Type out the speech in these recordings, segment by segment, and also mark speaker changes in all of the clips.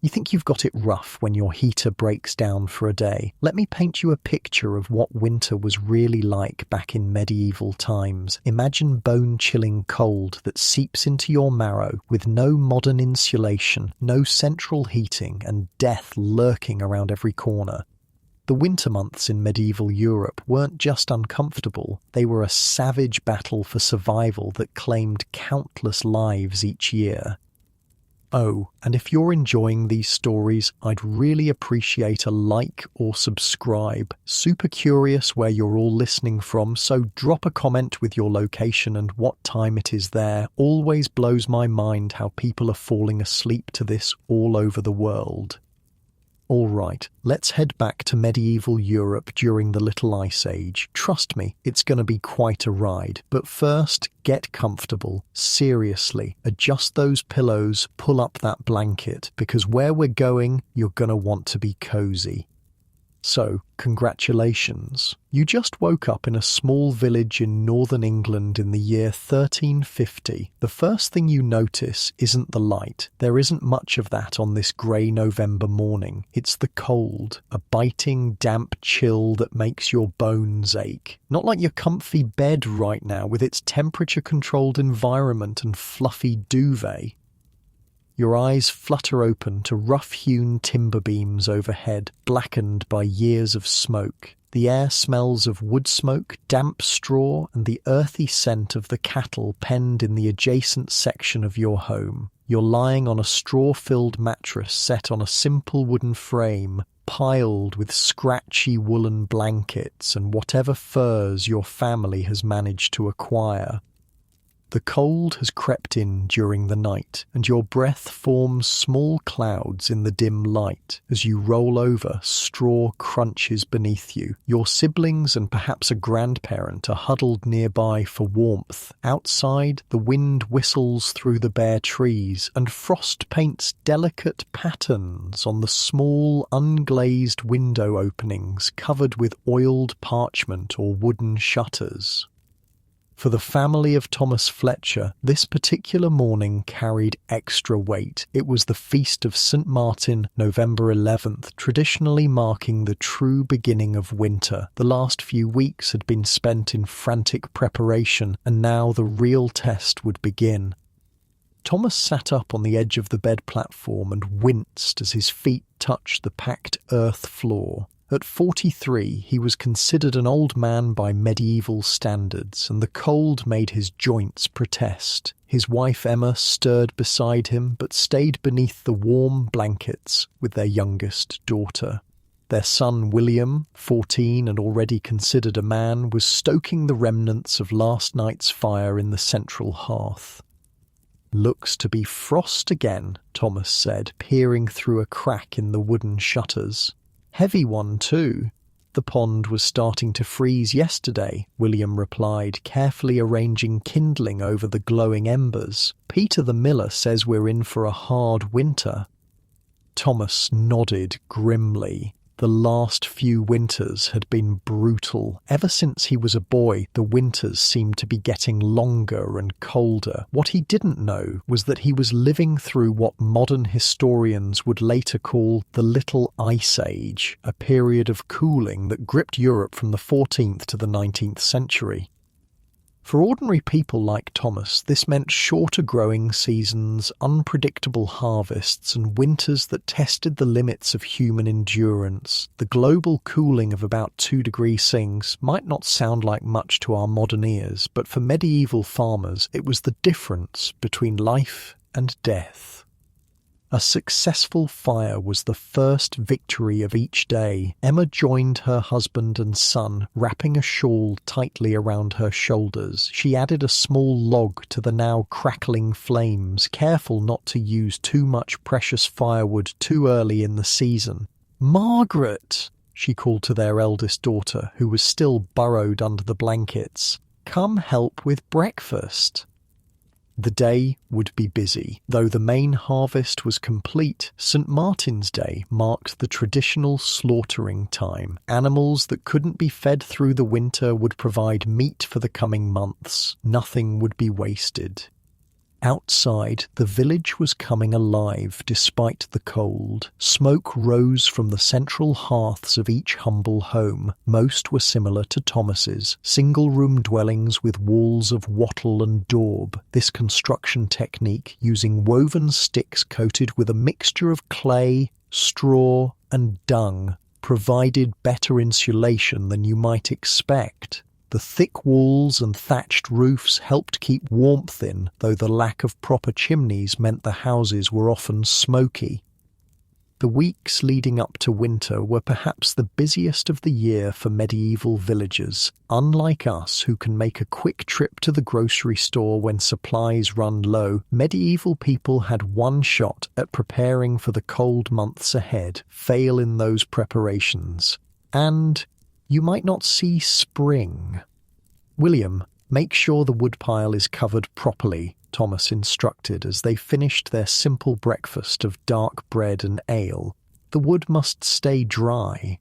Speaker 1: You think you've got it rough when your heater breaks down for a day. Let me paint you a picture of what winter was really like back in medieval times. Imagine bone-chilling cold that seeps into your marrow with no modern insulation, no central heating, and death lurking around every corner. The winter months in medieval Europe weren't just uncomfortable, they were a savage battle for survival that claimed countless lives each year. Oh, and if you're enjoying these stories, I'd really appreciate a like or subscribe. Super curious where you're all listening from, so drop a comment with your location and what time it is there. Always blows my mind how people are falling asleep to this all over the world. All right, let's head back to medieval Europe during the Little Ice Age. Trust me, it's going to be quite a ride. But first, get comfortable. Seriously, adjust those pillows, pull up that blanket, because where we're going, you're going to want to be cozy. So, congratulations. You just woke up in a small village in northern England in the year 1350. The first thing you notice isn't the light. There isn't much of that on this grey November morning. It's the cold, a biting, damp chill that makes your bones ache. Not like your comfy bed right now with its temperature-controlled environment and fluffy duvet. Your eyes flutter open to rough-hewn timber beams overhead, blackened by years of smoke. The air smells of wood smoke, damp straw, and the earthy scent of the cattle penned in the adjacent section of your home. You're lying on a straw-filled mattress set on a simple wooden frame, piled with scratchy woolen blankets and whatever furs your family has managed to acquire. The cold has crept in during the night, and your breath forms small clouds in the dim light. As you roll over, straw crunches beneath you. Your siblings and perhaps a grandparent are huddled nearby for warmth. Outside, the wind whistles through the bare trees, and frost paints delicate patterns on the small, unglazed window openings covered with oiled parchment or wooden shutters. For the family of Thomas Fletcher, this particular morning carried extra weight. It was the feast of St. Martin, November 11th, traditionally marking the true beginning of winter. The last few weeks had been spent in frantic preparation, and now the real test would begin. Thomas sat up on the edge of the bed platform and winced as his feet touched the packed earth floor. At 43, he was considered an old man by medieval standards, and the cold made his joints protest. His wife Emma stirred beside him, but stayed beneath the warm blankets with their youngest daughter. Their son William, 14 and already considered a man, was stoking the remnants of last night's fire in the central hearth. "Looks to be frost again," Thomas said, peering through a crack in the wooden shutters. "Heavy one, too." "The pond was starting to freeze yesterday," William replied, carefully arranging kindling over the glowing embers. "Peter the miller says we're in for a hard winter." Thomas nodded grimly. The last few winters had been brutal. Ever since he was a boy, the winters seemed to be getting longer and colder. What he didn't know was that he was living through what modern historians would later call the Little Ice Age, a period of cooling that gripped Europe from the 14th to the 19th century. For ordinary people like Thomas, this meant shorter growing seasons, unpredictable harvests, and winters that tested the limits of human endurance. The global cooling of about 2 degrees Celsius might not sound like much to our modern ears, but for medieval farmers it was the difference between life and death. A successful fire was the first victory of each day. Emma joined her husband and son, wrapping a shawl tightly around her shoulders. She added a small log to the now crackling flames, careful not to use too much precious firewood too early in the season. "Margaret!" she called to their eldest daughter, who was still burrowed under the blankets. "Come help with breakfast." The day would be busy. Though the main harvest was complete, St. Martin's Day marked the traditional slaughtering time. Animals that couldn't be fed through the winter would provide meat for the coming months. Nothing would be wasted. Outside, the village was coming alive despite the cold. Smoke rose from the central hearths of each humble home. Most were similar to Thomas's, single-room dwellings with walls of wattle and daub. This construction technique, using woven sticks coated with a mixture of clay, straw, and dung, provided better insulation than you might expect. The thick walls and thatched roofs helped keep warmth in, though the lack of proper chimneys meant the houses were often smoky. The weeks leading up to winter were perhaps the busiest of the year for medieval villagers. Unlike us, who can make a quick trip to the grocery store when supplies run low, medieval people had one shot at preparing for the cold months ahead. Fail in those preparations, and you might not see spring. "William, make sure the woodpile is covered properly," Thomas instructed as they finished their simple breakfast of dark bread and ale. "The wood must stay dry."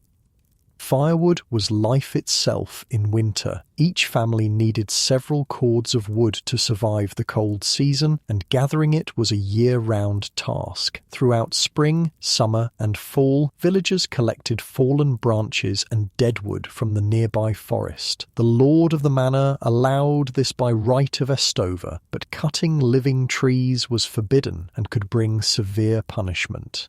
Speaker 1: Firewood was life itself in winter. Each family needed several cords of wood to survive the cold season, and gathering it was a year-round task. Throughout spring, summer, and fall, villagers collected fallen branches and deadwood from the nearby forest. The lord of the manor allowed this by right of Estover, but cutting living trees was forbidden and could bring severe punishment.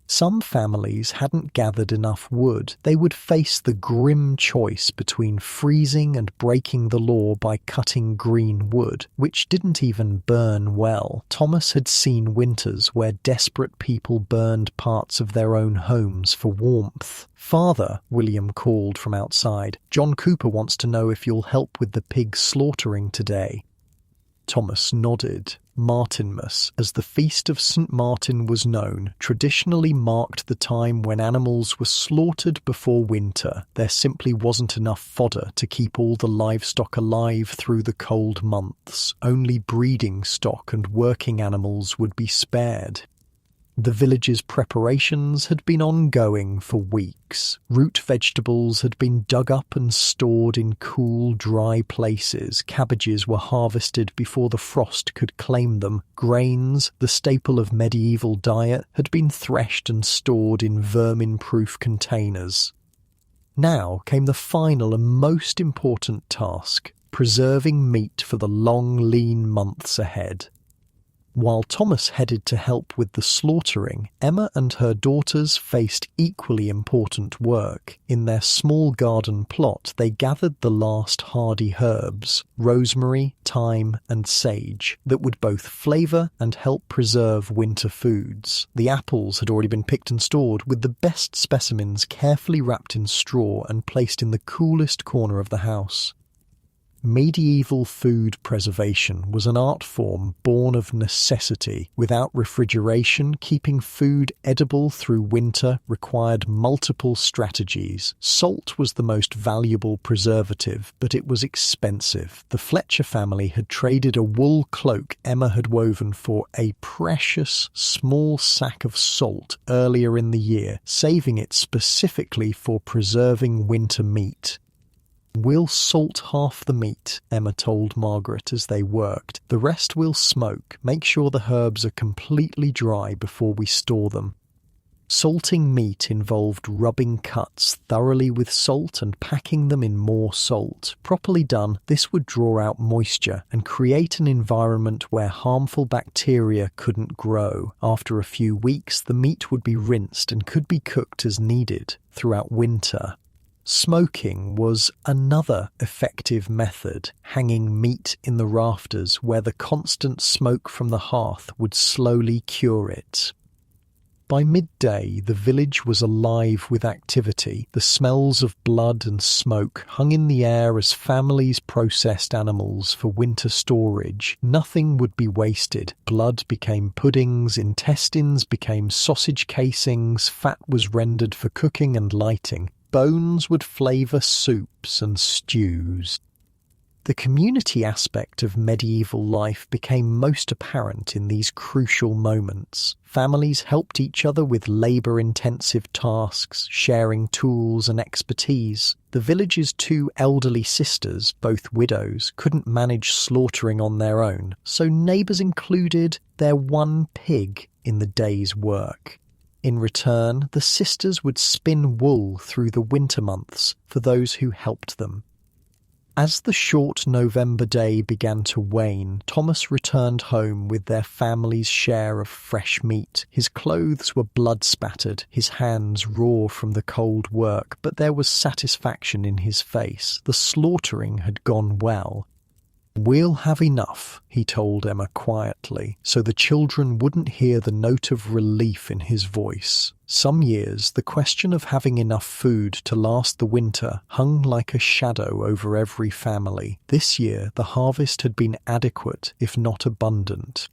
Speaker 1: Some families hadn't gathered enough wood. They would face the grim choice between freezing and breaking the law by cutting green wood, which didn't even burn well. Thomas had seen winters where desperate people burned parts of their own homes for warmth. "Father," William called from outside, "John Cooper wants to know if you'll help with the pig slaughtering today." Thomas nodded. Martinmas, as the feast of St. Martin was known, traditionally marked the time when animals were slaughtered before winter. There simply wasn't enough fodder to keep all the livestock alive through the cold months. Only breeding stock and working animals would be spared. The village's preparations had been ongoing for weeks. Root vegetables had been dug up and stored in cool, dry places. Cabbages were harvested before the frost could claim them. Grains, the staple of medieval diet, had been threshed and stored in vermin-proof containers. Now came the final and most important task: preserving meat for the long, lean months ahead. While Thomas headed to help with the slaughtering, Emma and her daughters faced equally important work. In their small garden plot, they gathered the last hardy herbs, rosemary, thyme, and sage, that would both flavour and help preserve winter foods. The apples had already been picked and stored, with the best specimens carefully wrapped in straw and placed in the coolest corner of the house. Medieval food preservation was an art form born of necessity. Without refrigeration, keeping food edible through winter required multiple strategies. Salt was the most valuable preservative, but it was expensive. The Fletcher family had traded a wool cloak Emma had woven for a precious small sack of salt earlier in the year, saving it specifically for preserving winter meat. "We'll salt half the meat," Emma told Margaret as they worked. "The rest we'll smoke. Make sure the herbs are completely dry before we store them." Salting meat involved rubbing cuts thoroughly with salt and packing them in more salt. Properly done, this would draw out moisture and create an environment where harmful bacteria couldn't grow. After a few weeks, the meat would be rinsed and could be cooked as needed throughout winter. Smoking was another effective method, hanging meat in the rafters where the constant smoke from the hearth would slowly cure it. By midday, the village was alive with activity. The smells of blood and smoke hung in the air as families processed animals for winter storage. Nothing would be wasted. Blood became puddings, intestines became sausage casings, fat was rendered for cooking and lighting. Bones would flavour soups and stews. The community aspect of medieval life became most apparent in these crucial moments. Families helped each other with labour-intensive tasks, sharing tools and expertise. The village's two elderly sisters, both widows, couldn't manage slaughtering on their own, so neighbours included their one pig in the day's work. In return, the sisters would spin wool through the winter months for those who helped them. As the short November day began to wane, Thomas returned home with their family's share of fresh meat. His clothes were blood-spattered, his hands raw from the cold work, but there was satisfaction in his face. The slaughtering had gone well. "We'll have enough," he told Emma quietly, so the children wouldn't hear the note of relief in his voice. Some years, the question of having enough food to last the winter hung like a shadow over every family. This year, the harvest had been adequate, if not abundant.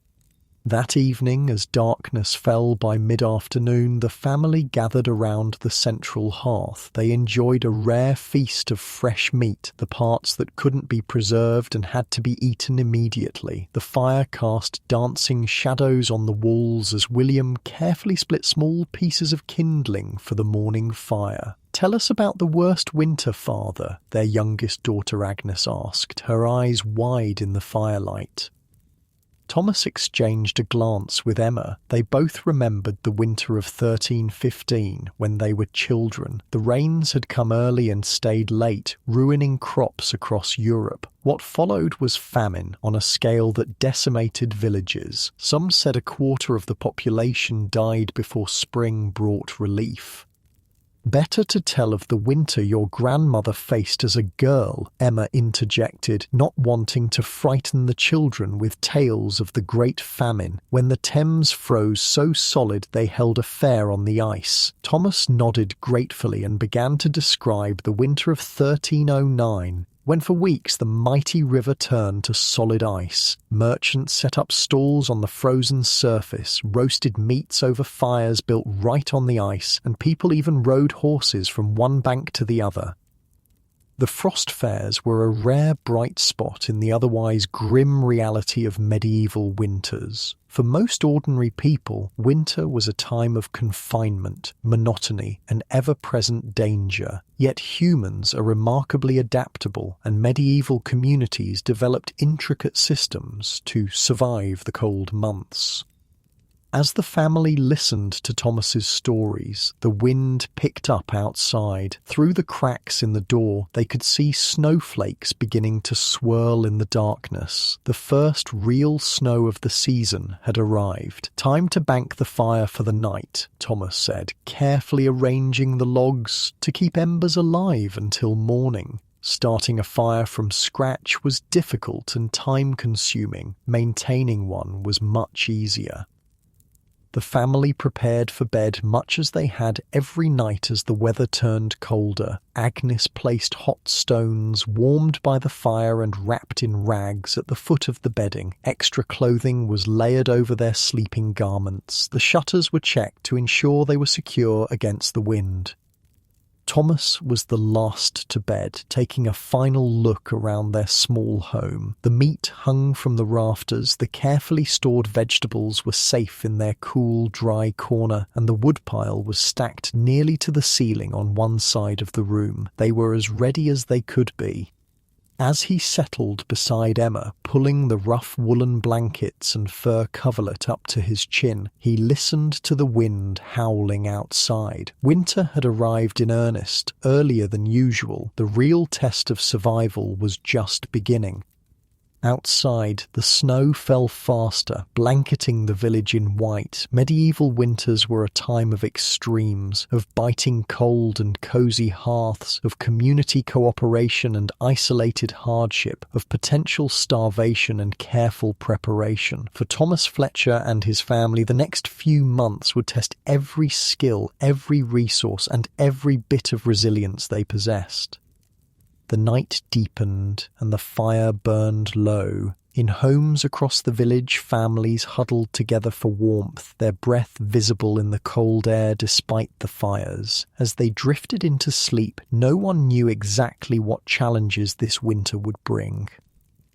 Speaker 1: That evening, as darkness fell by mid-afternoon, the family gathered around the central hearth. They enjoyed a rare feast of fresh meat, the parts that couldn't be preserved and had to be eaten immediately. The fire cast dancing shadows on the walls as William carefully split small pieces of kindling for the morning fire. "Tell us about the worst winter, Father," their youngest daughter Agnes asked, her eyes wide in the firelight. Thomas exchanged a glance with Emma. They both remembered the winter of 1315 when they were children. The rains had come early and stayed late, ruining crops across Europe. What followed was famine on a scale that decimated villages. Some said a quarter of the population died before spring brought relief. "Better to tell of the winter your grandmother faced as a girl," Emma interjected, not wanting to frighten the children with tales of the Great Famine, when the Thames froze so solid they held a fair on the ice. Thomas nodded gratefully and began to describe the winter of 1309. When for weeks the mighty river turned to solid ice. Merchants set up stalls on the frozen surface, roasted meats over fires built right on the ice, and people even rode horses from one bank to the other. The frost fairs were a rare bright spot in the otherwise grim reality of medieval winters. For most ordinary people, winter was a time of confinement, monotony, and ever-present danger. Yet humans are remarkably adaptable, and medieval communities developed intricate systems to survive the cold months. As the family listened to Thomas's stories, the wind picked up outside. Through the cracks in the door, they could see snowflakes beginning to swirl in the darkness. The first real snow of the season had arrived. "Time to bank the fire for the night," Thomas said, carefully arranging the logs to keep embers alive until morning. Starting a fire from scratch was difficult and time-consuming. Maintaining one was much easier. The family prepared for bed much as they had every night as the weather turned colder. Agnes placed hot stones, warmed by the fire and wrapped in rags, at the foot of the bedding. Extra clothing was layered over their sleeping garments. The shutters were checked to ensure they were secure against the wind. Thomas was the last to bed, taking a final look around their small home. The meat hung from the rafters, the carefully stored vegetables were safe in their cool, dry corner, and the woodpile was stacked nearly to the ceiling on one side of the room. They were as ready as they could be. As he settled beside Emma, pulling the rough woolen blankets and fur coverlet up to his chin, he listened to the wind howling outside. Winter had arrived in earnest, earlier than usual. The real test of survival was just beginning. Outside, the snow fell faster, blanketing the village in white. Medieval winters were a time of extremes, of biting cold and cosy hearths, of community cooperation and isolated hardship, of potential starvation and careful preparation. For Thomas Fletcher and his family, the next few months would test every skill, every resource, and every bit of resilience they possessed. The night deepened and the fire burned low. In homes across the village, families huddled together for warmth, their breath visible in the cold air despite the fires. As they drifted into sleep, no one knew exactly what challenges this winter would bring.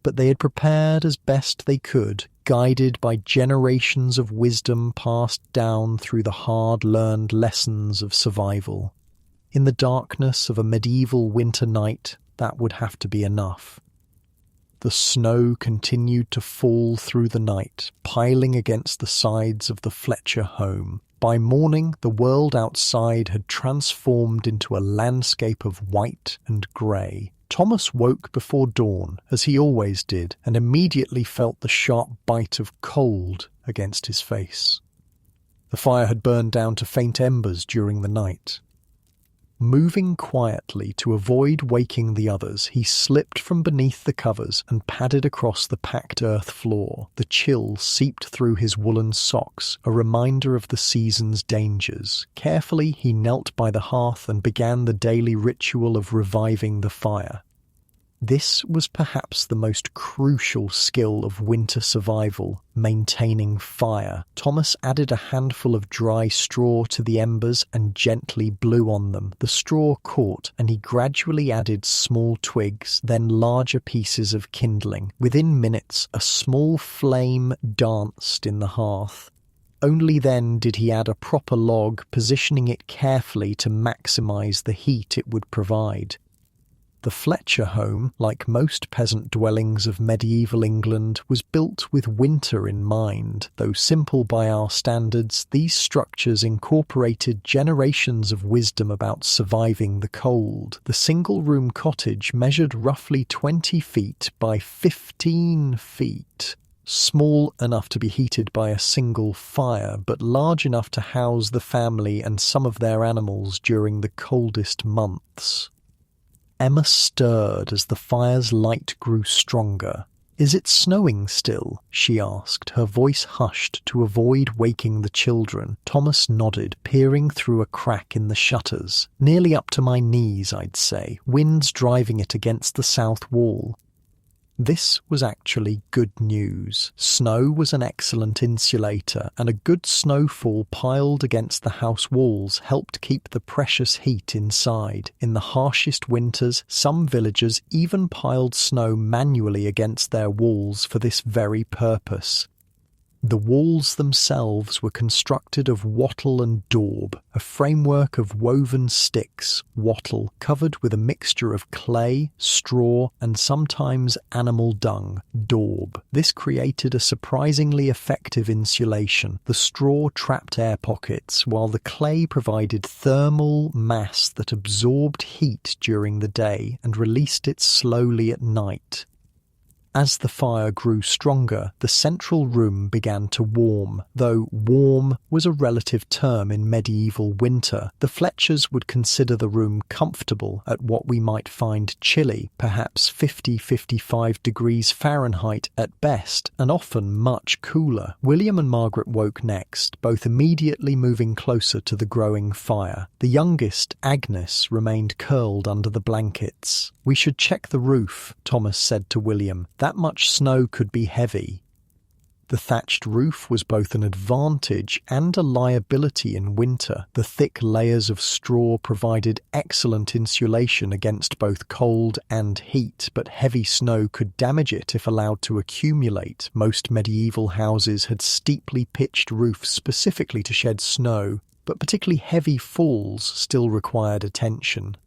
Speaker 1: But they had prepared as best they could, guided by generations of wisdom passed down through the hard-learned lessons of survival. In the darkness of a medieval winter night, that would have to be enough. The snow continued to fall through the night, piling against the sides of the Fletcher home. By morning, the world outside had transformed into a landscape of white and grey. Thomas woke before dawn, as he always did, and immediately felt the sharp bite of cold against his face. The fire had burned down to faint embers during the night. Moving quietly to avoid waking the others, he slipped from beneath the covers and padded across the packed earth floor. The chill seeped through his woolen socks, a reminder of the season's dangers. Carefully, he knelt by the hearth and began the daily ritual of reviving the fire. This was perhaps the most crucial skill of winter survival, maintaining fire. Thomas added a handful of dry straw to the embers and gently blew on them. The straw caught, and he gradually added small twigs, then larger pieces of kindling. Within minutes, a small flame danced in the hearth. Only then did he add a proper log, positioning it carefully to maximize the heat it would provide. The Fletcher home, like most peasant dwellings of medieval England, was built with winter in mind. Though simple by our standards, these structures incorporated generations of wisdom about surviving the cold. The single-room cottage measured roughly 20 feet by 15 feet. Small enough to be heated by a single fire, but large enough to house the family and some of their animals during the coldest months. Emma stirred as the fire's light grew stronger. "Is it snowing still?" she asked, her voice hushed to avoid waking the children. Thomas nodded, peering through a crack in the shutters. "Nearly up to my knees, I'd say. Wind's driving it against the south wall." This was actually good news. Snow was an excellent insulator, and a good snowfall piled against the house walls helped keep the precious heat inside. In the harshest winters, some villagers even piled snow manually against their walls for this very purpose. The walls themselves were constructed of wattle and daub, a framework of woven sticks, wattle, covered with a mixture of clay, straw, and sometimes animal dung, daub. This created a surprisingly effective insulation. The straw trapped air pockets, while the clay provided thermal mass that absorbed heat during the day and released it slowly at night. As the fire grew stronger, the central room began to warm. Though warm was a relative term in medieval winter, the Fletchers would consider the room comfortable at what we might find chilly, perhaps 50-55 degrees Fahrenheit at best, and often much cooler. William and Margaret woke next, both immediately moving closer to the growing fire. The youngest, Agnes, remained curled under the blankets. "We should check the roof," Thomas said to William. "That much snow could be heavy." The thatched roof was both an advantage and a liability in winter. The thick layers of straw provided excellent insulation against both cold and heat, but heavy snow could damage it if allowed to accumulate. Most medieval houses had steeply pitched roofs specifically to shed snow, but particularly heavy falls still required attention.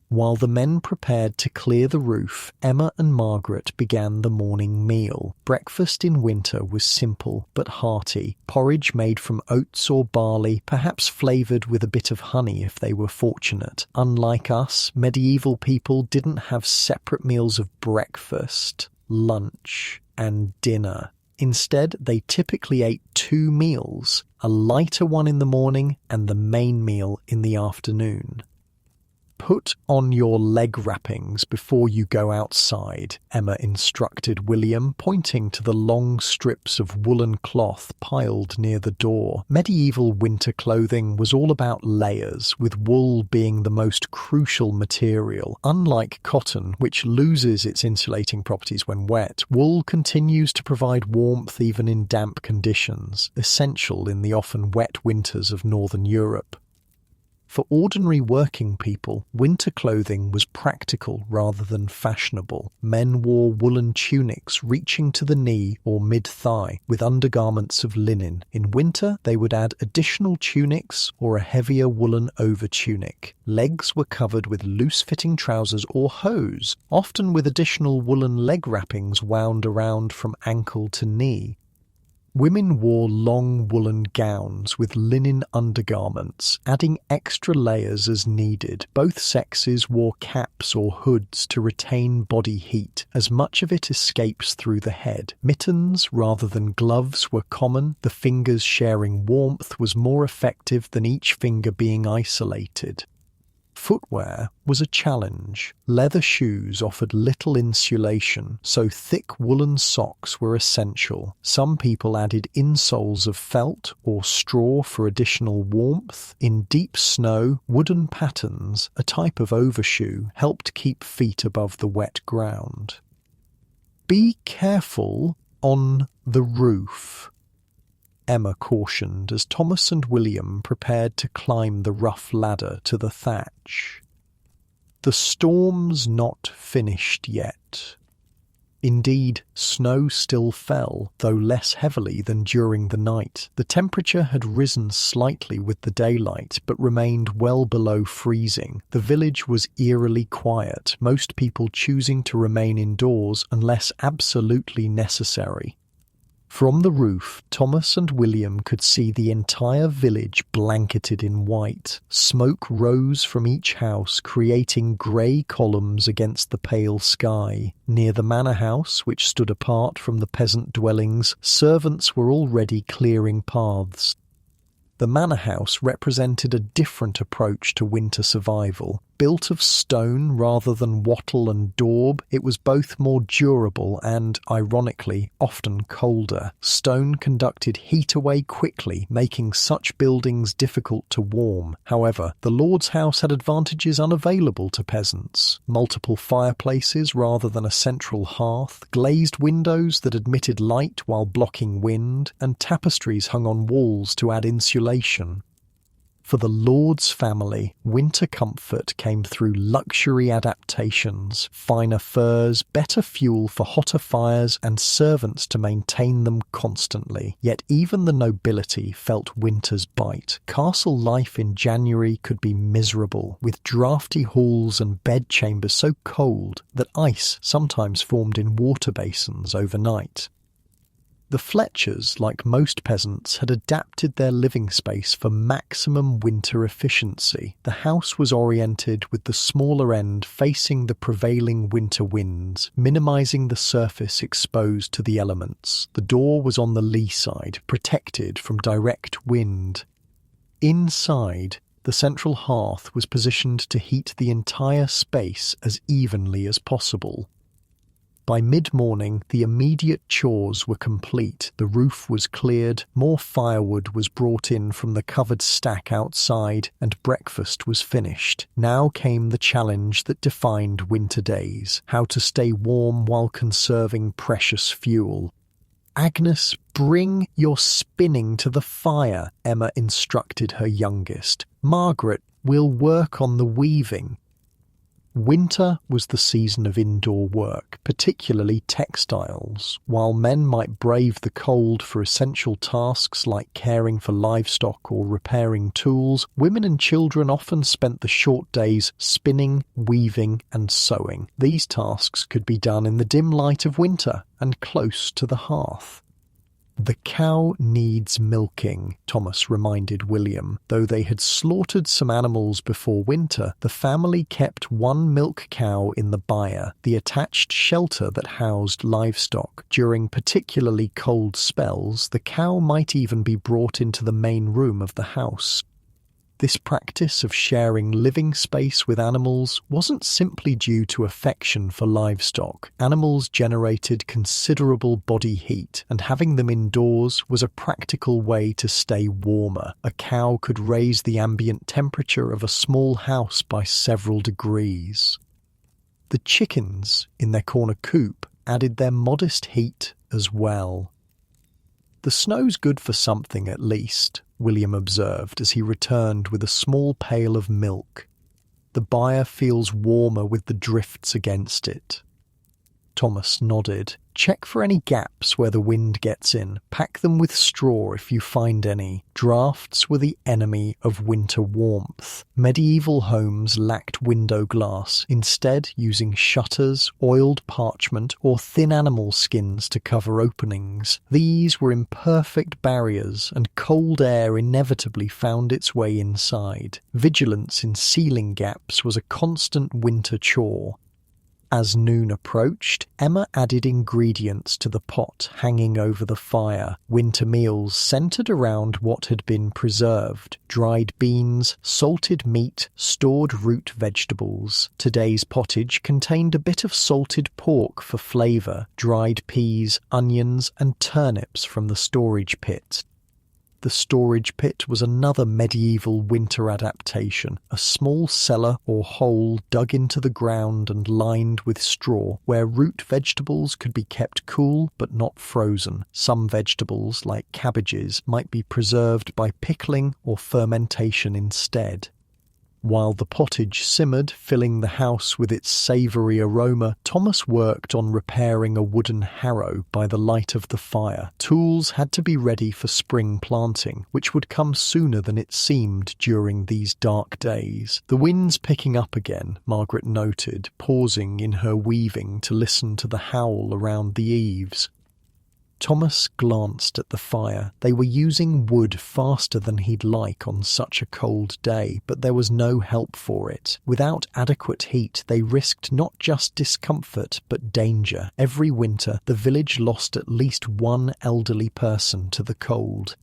Speaker 1: While the men prepared to clear the roof, Emma and Margaret began the morning meal. Breakfast in winter was simple but hearty. Porridge made from oats or barley, perhaps flavoured with a bit of honey if they were fortunate. Unlike us, medieval people didn't have separate meals of breakfast, lunch, and dinner. Instead, they typically ate 2 meals, a lighter one in the morning and the main meal in the afternoon. Put on your leg wrappings before you go outside, Emma instructed William, pointing to the long strips of woolen cloth piled near the door. Medieval winter clothing was all about layers, with wool being the most crucial material. Unlike cotton, which loses its insulating properties when wet, wool continues to provide warmth even in damp conditions, essential in the often wet winters of northern Europe. For ordinary working people, winter clothing was practical rather than fashionable. Men wore woolen tunics reaching to the knee or mid-thigh, with undergarments of linen. In winter, they would add additional tunics or a heavier woolen overtunic. Legs were covered with loose-fitting trousers or hose, often with additional woolen leg wrappings wound around from ankle to knee. Women wore long woolen gowns with linen undergarments, adding extra layers as needed. Both sexes wore caps or hoods to retain body heat, as much of it escapes through the head. Mittens rather than gloves were common. The fingers sharing warmth was more effective than each finger being isolated. Footwear was a challenge. Leather shoes offered little insulation, so thick woolen socks were essential. Some people added insoles of felt or straw for additional warmth. In deep snow, wooden pattens, a type of overshoe, helped keep feet above the wet ground. Be careful on the roof, Emma cautioned as Thomas and William prepared to climb the rough ladder to the thatch. The storm's not finished yet. Indeed, snow still fell, though less heavily than during the night. The temperature had risen slightly with the daylight, but remained well below freezing. The village was eerily quiet, most people choosing to remain indoors unless absolutely necessary. From the roof, Thomas and William could see the entire village blanketed in white. Smoke rose from each house, creating grey columns against the pale sky. Near the manor house, which stood apart from the peasant dwellings, servants were already clearing paths. The manor house represented a different approach to winter survival. Built of stone rather than wattle and daub, it was both more durable and, ironically, often colder. Stone conducted heat away quickly, making such buildings difficult to warm. However, the lord's house had advantages unavailable to peasants. Multiple fireplaces rather than a central hearth, glazed windows that admitted light while blocking wind, and tapestries hung on walls to add insulation. For the lord's family, winter comfort came through luxury adaptations, finer furs, better fuel for hotter fires, and servants to maintain them constantly. Yet even the nobility felt winter's bite. Castle life in January could be miserable, with draughty halls and bedchambers so cold that ice sometimes formed in water basins overnight. The Fletchers, like most peasants, had adapted their living space for maximum winter efficiency. The house was oriented with the smaller end facing the prevailing winter winds, minimising the surface exposed to the elements. The door was on the lee side, protected from direct wind. Inside, the central hearth was positioned to heat the entire space as evenly as possible. By mid-morning, the immediate chores were complete. The roof was cleared, more firewood was brought in from the covered stack outside, and breakfast was finished. Now came the challenge that defined winter days: how to stay warm while conserving precious fuel. "Agnes, bring your spinning to the fire," Emma instructed her youngest. "Margaret will work on the weaving." Winter was the season of indoor work, particularly textiles. While men might brave the cold for essential tasks like caring for livestock or repairing tools, women and children often spent the short days spinning, weaving, and sewing. These tasks could be done in the dim light of winter and close to the hearth. "The cow needs milking," Thomas reminded William. Though they had slaughtered some animals before winter, the family kept one milk cow in the byre, the attached shelter that housed livestock. During particularly cold spells, the cow might even be brought into the main room of the house. This practice of sharing living space with animals wasn't simply due to affection for livestock. Animals generated considerable body heat, and having them indoors was a practical way to stay warmer. A cow could raise the ambient temperature of a small house by several degrees. The chickens, in their corner coop, added their modest heat as well. "The snow's good for something at least," William observed as he returned with a small pail of milk. "The byre feels warmer with the drifts against it." Thomas nodded. "Check for any gaps where the wind gets in. Pack them with straw if you find any. Drafts were the enemy of winter warmth. Medieval homes lacked window glass, instead using shutters, oiled parchment, or thin animal skins to cover openings. These were imperfect barriers, and cold air inevitably found its way inside. Vigilance in sealing gaps was a constant winter chore. As noon approached, Emma added ingredients to the pot hanging over the fire. Winter meals centered around what had been preserved: dried beans, salted meat, stored root vegetables. Today's pottage contained a bit of salted pork for flavor, dried peas, onions, and turnips from the storage pit. The storage pit was another medieval winter adaptation, a small cellar or hole dug into the ground and lined with straw, where root vegetables could be kept cool but not frozen. Some vegetables, like cabbages, might be preserved by pickling or fermentation instead. While the pottage simmered, filling the house with its savoury aroma, Thomas worked on repairing a wooden harrow by the light of the fire. Tools had to be ready for spring planting, which would come sooner than it seemed during these dark days. "The wind's picking up again," Margaret noted, pausing in her weaving to listen to the howl around the eaves. Thomas glanced at the fire. They were using wood faster than he'd like on such a cold day, but there was no help for it. Without adequate heat, they risked not just discomfort, but danger. Every winter, the village lost at least one elderly person to the cold.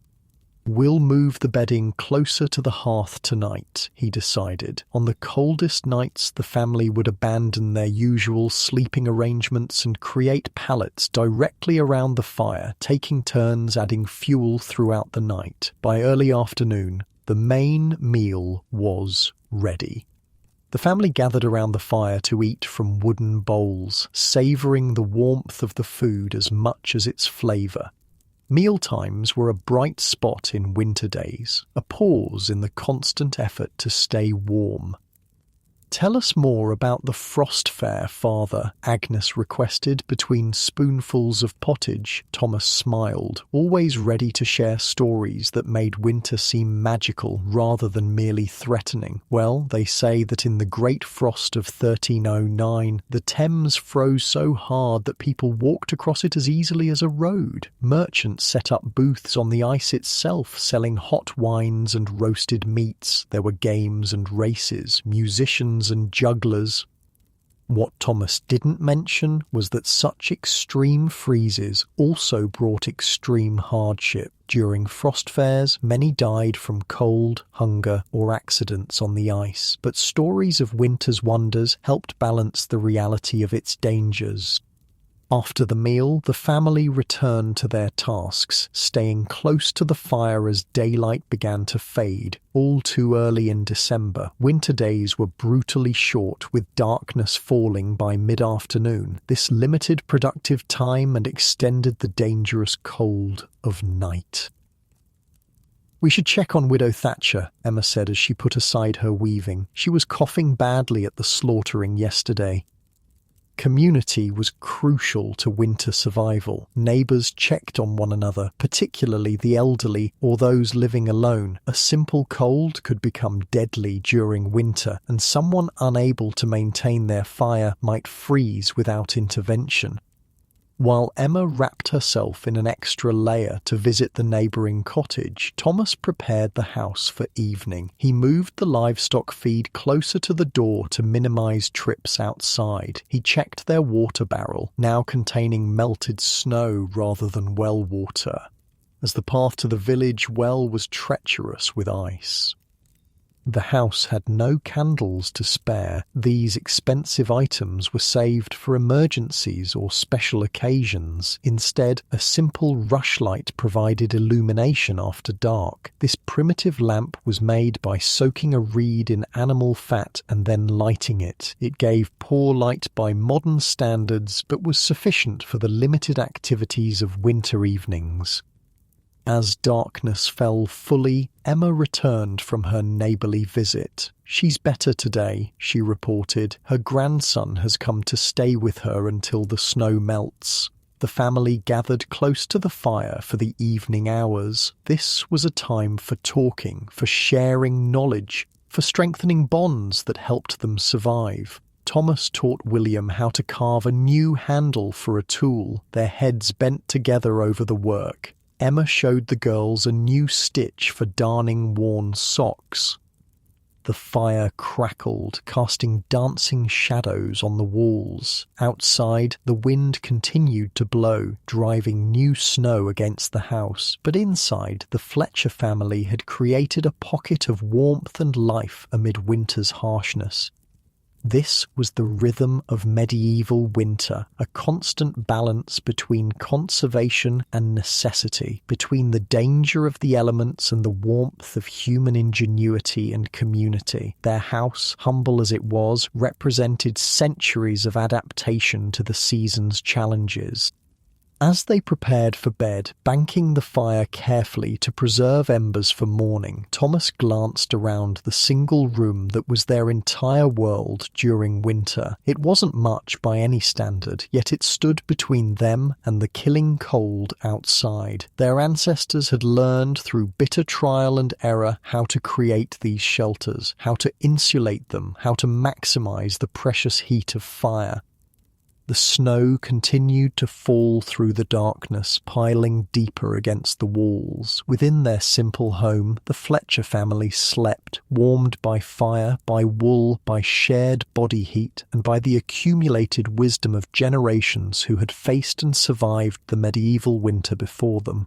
Speaker 1: "We'll move the bedding closer to the hearth tonight," he decided. On the coldest nights, the family would abandon their usual sleeping arrangements and create pallets directly around the fire, taking turns adding fuel throughout the night. By early afternoon, the main meal was ready. The family gathered around the fire to eat from wooden bowls, savouring the warmth of the food as much as its flavour. Mealtimes were a bright spot in winter days, a pause in the constant effort to stay warm. "Tell us more about the frost fair, Father," Agnes requested between spoonfuls of pottage. Thomas smiled, always ready to share stories that made winter seem magical rather than merely threatening. "Well, they say that in the Great Frost of 1309, the Thames froze so hard that people walked across it as easily as a road. Merchants set up booths on the ice itself, selling hot wines and roasted meats. There were games and races, musicians and jugglers." What Thomas didn't mention was that such extreme freezes also brought extreme hardship. During frost fairs, many died from cold, hunger, or accidents on the ice, but stories of winter's wonders helped balance the reality of its dangers. After the meal, the family returned to their tasks, staying close to the fire as daylight began to fade. All too early in December, winter days were brutally short, with darkness falling by mid-afternoon. This limited productive time and extended the dangerous cold of night. "We should check on Widow Thatcher," Emma said as she put aside her weaving. "She was coughing badly at the slaughtering yesterday." Community was crucial to winter survival. Neighbours checked on one another, particularly the elderly or those living alone. A simple cold could become deadly during winter, and someone unable to maintain their fire might freeze without intervention. While Emma wrapped herself in an extra layer to visit the neighbouring cottage, Thomas prepared the house for evening. He moved the livestock feed closer to the door to minimise trips outside. He checked their water barrel, now containing melted snow rather than well water, as the path to the village well was treacherous with ice. The house had no candles to spare. These expensive items were saved for emergencies or special occasions. Instead, a simple rushlight provided illumination after dark. This primitive lamp was made by soaking a reed in animal fat and then lighting it. It gave poor light by modern standards, but was sufficient for the limited activities of winter evenings. As darkness fell fully, Emma returned from her neighbourly visit. "She's better today," she reported. "Her grandson has come to stay with her until the snow melts." The family gathered close to the fire for the evening hours. This was a time for talking, for sharing knowledge, for strengthening bonds that helped them survive. Thomas taught William how to carve a new handle for a tool, their heads bent together over the work. Emma showed the girls a new stitch for darning worn socks. The fire crackled, casting dancing shadows on the walls. Outside, the wind continued to blow, driving new snow against the house. But inside, the Fletcher family had created a pocket of warmth and life amid winter's harshness. This was the rhythm of medieval winter, a constant balance between conservation and necessity, between the danger of the elements and the warmth of human ingenuity and community. Their house, humble as it was, represented centuries of adaptation to the season's challenges. As they prepared for bed, banking the fire carefully to preserve embers for morning, Thomas glanced around the single room that was their entire world during winter. It wasn't much by any standard, yet it stood between them and the killing cold outside. Their ancestors had learned through bitter trial and error how to create these shelters, how to insulate them, how to maximize the precious heat of fire. The snow continued to fall through the darkness, piling deeper against the walls. Within their simple home, the Fletcher family slept, warmed by fire, by wool, by shared body heat, and by the accumulated wisdom of generations who had faced and survived the medieval winter before them.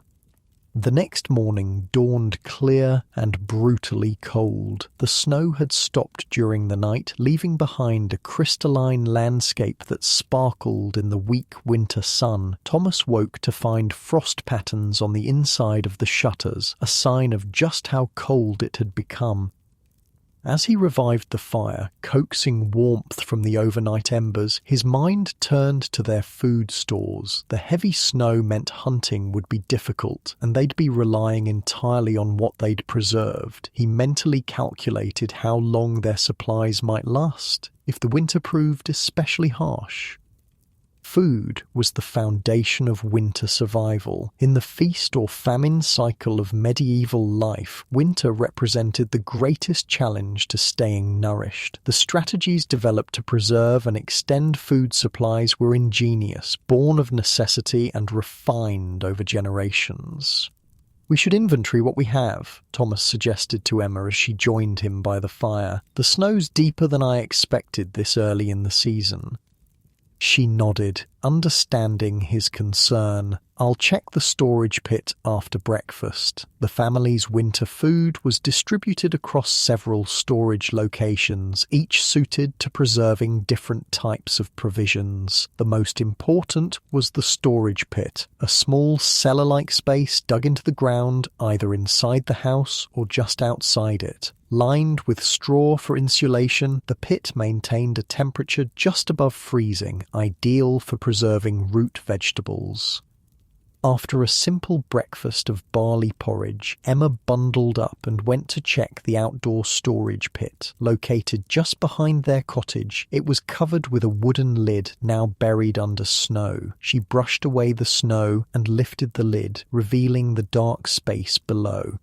Speaker 1: The next morning dawned clear and brutally cold. The snow had stopped during the night, leaving behind a crystalline landscape that sparkled in the weak winter sun. Thomas woke to find frost patterns on the inside of the shutters, a sign of just how cold it had become. As he revived the fire, coaxing warmth from the overnight embers, his mind turned to their food stores. The heavy snow meant hunting would be difficult, and they'd be relying entirely on what they'd preserved. He mentally calculated how long their supplies might last, if the winter proved especially harsh. Food was the foundation of winter survival. In the feast or famine cycle of medieval life, winter represented the greatest challenge to staying nourished. The strategies developed to preserve and extend food supplies were ingenious, born of necessity and refined over generations. "We should inventory what we have," Thomas suggested to Emma as she joined him by the fire. "The snow's deeper than I expected this early in the season." She nodded, understanding his concern. "I'll check the storage pit after breakfast." The family's winter food was distributed across several storage locations, each suited to preserving different types of provisions. The most important was the storage pit, a small cellar-like space dug into the ground either inside the house or just outside it. Lined with straw for insulation, the pit maintained a temperature just above freezing, ideal for preserving root vegetables. After a simple breakfast of barley porridge, Emma bundled up and went to check the outdoor storage pit. Located just behind their cottage, it was covered with a wooden lid now buried under snow. She brushed away the snow and lifted the lid, revealing the dark space below.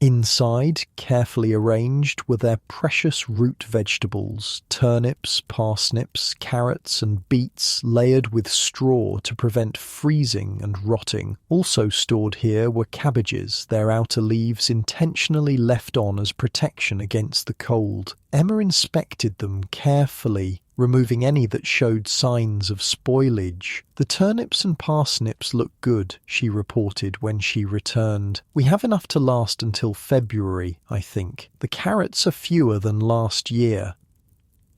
Speaker 1: Inside, carefully arranged, were their precious root vegetables, turnips, parsnips, carrots and beets layered with straw to prevent freezing and rotting. Also stored here were cabbages, their outer leaves intentionally left on as protection against the cold. Emma inspected them carefully. removing any that showed signs of spoilage. "The turnips and parsnips look good," she reported when she returned. "We have enough to last until February, I think. The carrots are fewer than last year."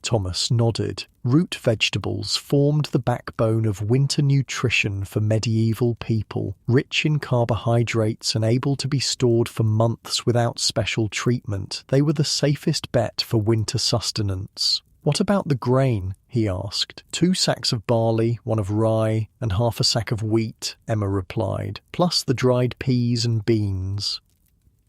Speaker 1: Thomas nodded. Root vegetables formed the backbone of winter nutrition for medieval people, rich in carbohydrates and able to be stored for months without special treatment. They were the safest bet for winter sustenance. "What about the grain?" he asked. "2 sacks of barley, 1 of rye, and half a sack of wheat," Emma replied, "plus the dried peas and beans."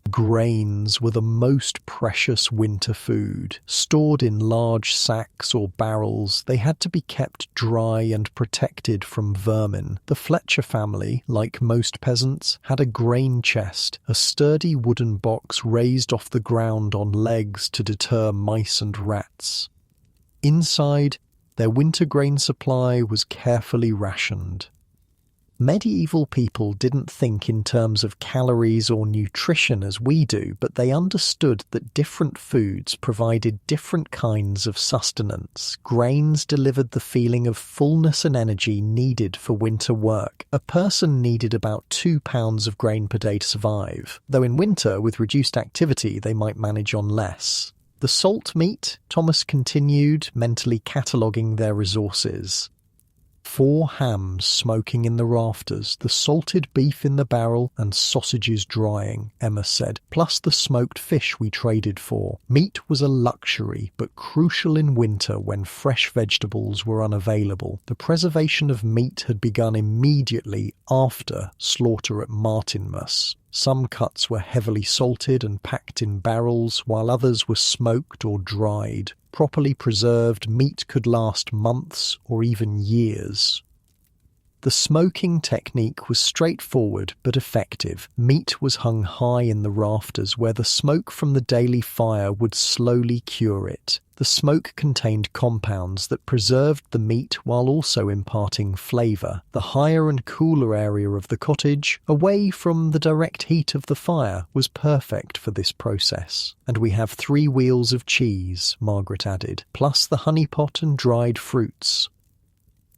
Speaker 1: Grains were the most precious winter food. Stored in large sacks or barrels, they had to be kept dry and protected from vermin. The Fletcher family, like most peasants, had a grain chest, a sturdy wooden box raised off the ground on legs to deter mice and rats. Inside, their winter grain supply was carefully rationed. Medieval people didn't think in terms of calories or nutrition as we do, but they understood that different foods provided different kinds of sustenance. Grains delivered the feeling of fullness and energy needed for winter work. A person needed about 2 pounds of grain per day to survive, though in winter, with reduced activity, they might manage on less. "The salt meat," Thomas continued, mentally cataloguing their resources. 4 hams smoking in the rafters, the salted beef in the barrel, and sausages drying, Emma said, plus the smoked fish we traded for. Meat was a luxury, but crucial in winter when fresh vegetables were unavailable. The preservation of meat had begun immediately after slaughter at Martinmas. Some cuts were heavily salted and packed in barrels, while others were smoked or dried. Properly preserved meat could last months or even years. The smoking technique was straightforward but effective. Meat was hung high in the rafters where the smoke from the daily fire would slowly cure it. The smoke contained compounds that preserved the meat while also imparting flavour. The higher and cooler area of the cottage, away from the direct heat of the fire, was perfect for this process. "And we have 3 wheels of cheese," Margaret added, "plus the honey pot and dried fruits."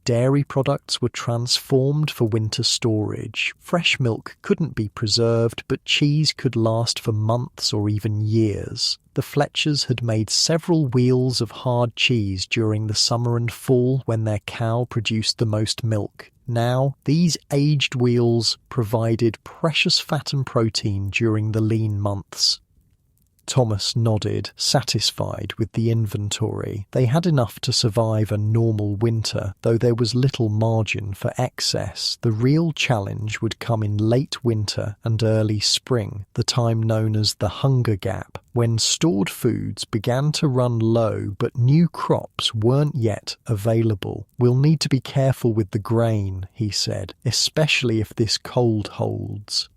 Speaker 1: Dairy products were transformed for winter storage. Fresh milk couldn't be preserved, but cheese could last for months or even years. The Fletchers had made several wheels of hard cheese during the summer and fall when their cow produced the most milk. Now, these aged wheels provided precious fat and protein during the lean months. Thomas nodded, satisfied with the inventory. They had enough to survive a normal winter, though there was little margin for excess. The real challenge would come in late winter and early spring, the time known as the hunger gap, when stored foods began to run low but new crops weren't yet available. "We'll need to be careful with the grain," he said, "especially if this cold holds."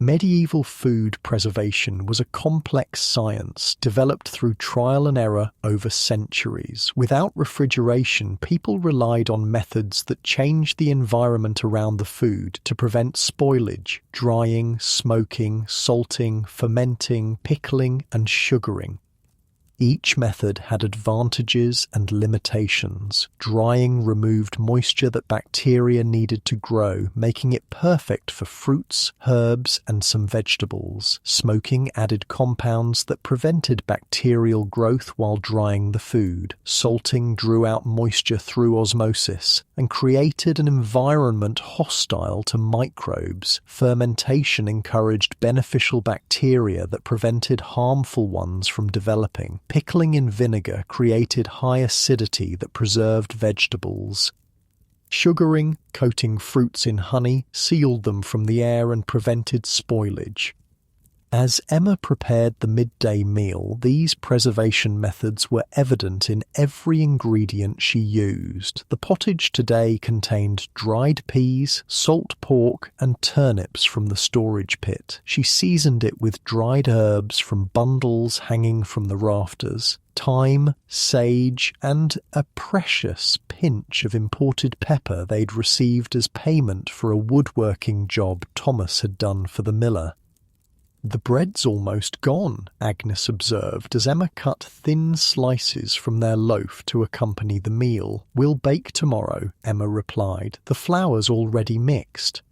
Speaker 1: Medieval food preservation was a complex science developed through trial and error over centuries. Without refrigeration, people relied on methods that changed the environment around the food to prevent spoilage: drying, smoking, salting, fermenting, pickling, and sugaring. Each method had advantages and limitations. Drying removed moisture that bacteria needed to grow, making it perfect for fruits, herbs, and some vegetables. Smoking added compounds that prevented bacterial growth while drying the food. Salting drew out moisture through osmosis and created an environment hostile to microbes. Fermentation encouraged beneficial bacteria that prevented harmful ones from developing. Pickling in vinegar created high acidity that preserved vegetables. Sugaring, coating fruits in honey, sealed them from the air and prevented spoilage. As Emma prepared the midday meal, these preservation methods were evident in every ingredient she used. The pottage today contained dried peas, salt pork, and turnips from the storage pit. She seasoned it with dried herbs from bundles hanging from the rafters, thyme, sage, and a precious pinch of imported pepper they'd received as payment for a woodworking job Thomas had done for the miller. "The bread's almost gone," Agnes observed as Emma cut thin slices from their loaf to accompany the meal. "We'll bake tomorrow," Emma replied. "The flour's already mixed."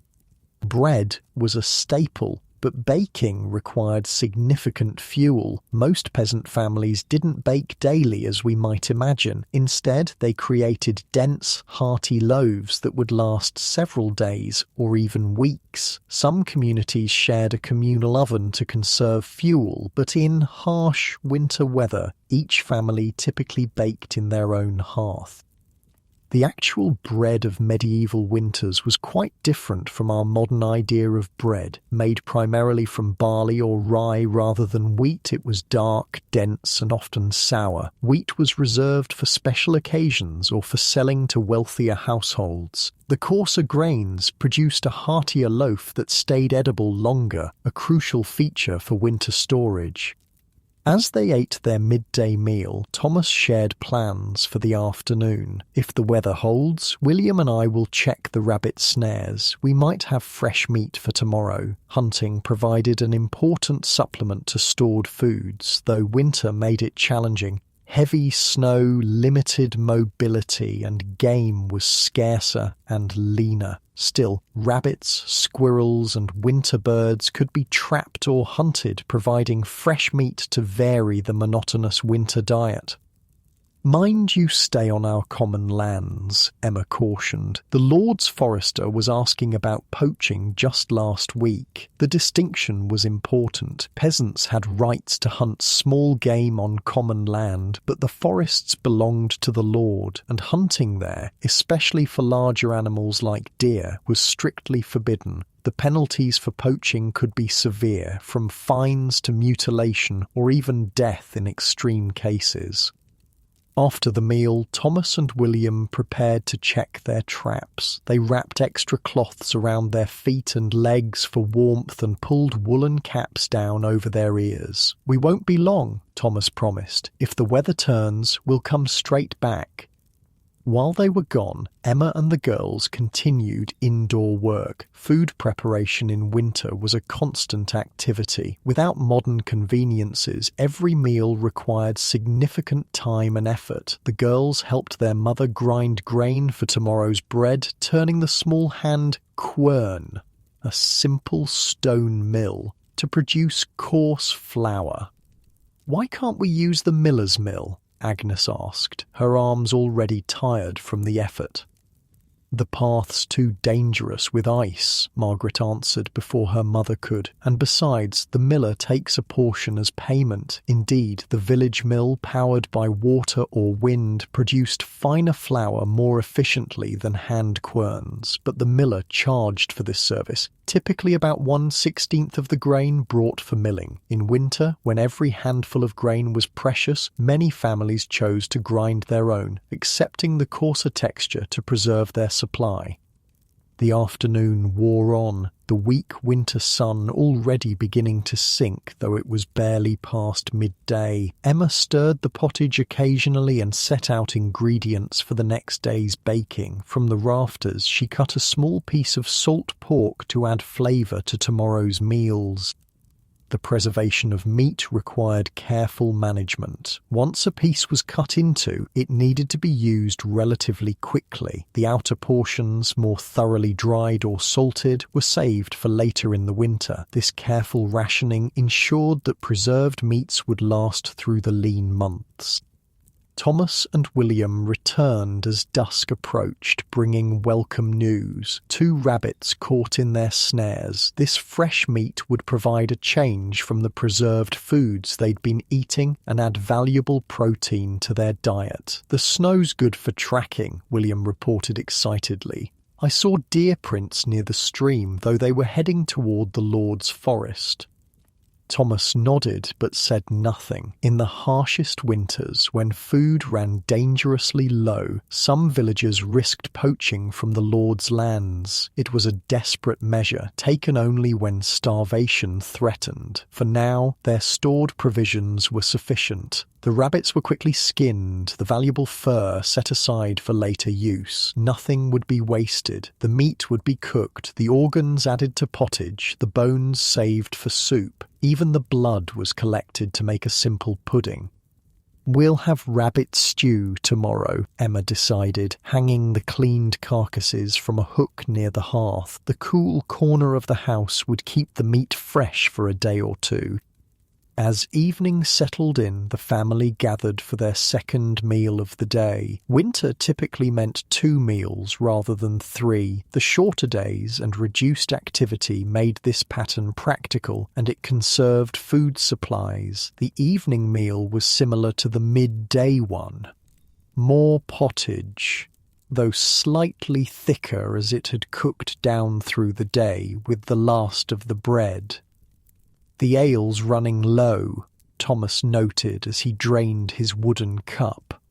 Speaker 1: Bread was a staple, but baking required significant fuel. Most peasant families didn't bake daily as we might imagine. Instead, they created dense, hearty loaves that would last several days or even weeks. Some communities shared a communal oven to conserve fuel, but in harsh winter weather, each family typically baked in their own hearth. The actual bread of medieval winters was quite different from our modern idea of bread. Made primarily from barley or rye rather than wheat, it was dark, dense, and often sour. Wheat was reserved for special occasions or for selling to wealthier households. The coarser grains produced a heartier loaf that stayed edible longer, a crucial feature for winter storage. As they ate their midday meal, Thomas shared plans for the afternoon. "If the weather holds, William and I will check the rabbit snares. We might have fresh meat for tomorrow." Hunting provided an important supplement to stored foods, though winter made it challenging. Heavy snow limited mobility and game was scarcer and leaner. Still, rabbits, squirrels, and winter birds could be trapped or hunted, providing fresh meat to vary the monotonous winter diet. "Mind you stay on our common lands," Emma cautioned. "The Lord's Forester was asking about poaching just last week. The distinction was important. Peasants had rights to hunt small game on common land, but the forests belonged to the Lord, and hunting there, especially for larger animals like deer, was strictly forbidden. The penalties for poaching could be severe, from fines to mutilation or even death in extreme cases." After the meal, Thomas and William prepared to check their traps. They wrapped extra cloths around their feet and legs for warmth and pulled woolen caps down over their ears. "We won't be long," Thomas promised. "If the weather turns, we'll come straight back." While they were gone, Emma and the girls continued indoor work. Food preparation in winter was a constant activity. Without modern conveniences, every meal required significant time and effort. The girls helped their mother grind grain for tomorrow's bread, turning the small hand quern, a simple stone mill, to produce coarse flour. "Why can't we use the miller's mill?" Agnes asked, her arms already tired from the effort. "The path's too dangerous with ice," Margaret answered before her mother could, "and besides, the miller takes a portion as payment. Indeed, the village mill, powered by water or wind, produced finer flour more efficiently than hand querns, but the miller charged for this service, typically about 1/16 of the grain brought for milling. In winter, when every handful of grain was precious, many families chose to grind their own, accepting the coarser texture to preserve their supply." The afternoon wore on, the weak winter sun already beginning to sink, though it was barely past midday. Emma stirred the pottage occasionally and set out ingredients for the next day's baking. From the rafters, she cut a small piece of salt pork to add flavour to tomorrow's meals. The preservation of meat required careful management. Once a piece was cut into, it needed to be used relatively quickly. The outer portions, more thoroughly dried or salted, were saved for later in the winter. This careful rationing ensured that preserved meats would last through the lean months. Thomas and William returned as dusk approached, bringing welcome news. 2 rabbits caught in their snares. This fresh meat would provide a change from the preserved foods they'd been eating and add valuable protein to their diet. "The snow's good for tracking," William reported excitedly. "I saw deer prints near the stream, though they were heading toward the Lord's forest." Thomas nodded but said nothing. In the harshest winters, when food ran dangerously low, some villagers risked poaching from the Lord's lands. It was a desperate measure, taken only when starvation threatened. For now, their stored provisions were sufficient. The rabbits were quickly skinned, the valuable fur set aside for later use. Nothing would be wasted. The meat would be cooked, the organs added to pottage, the bones saved for soup. Even the blood was collected to make a simple pudding. "We'll have rabbit stew tomorrow," Emma decided, hanging the cleaned carcasses from a hook near the hearth. The cool corner of the house would keep the meat fresh for a day or two. As evening settled in, the family gathered for their second meal of the day. Winter typically meant 2 meals rather than 3. The shorter days and reduced activity made this pattern practical, and it conserved food supplies. The evening meal was similar to the midday one. More pottage, though slightly thicker as it had cooked down through the day with the last of the bread. "The ale's running low," Thomas noted as he drained his wooden cup.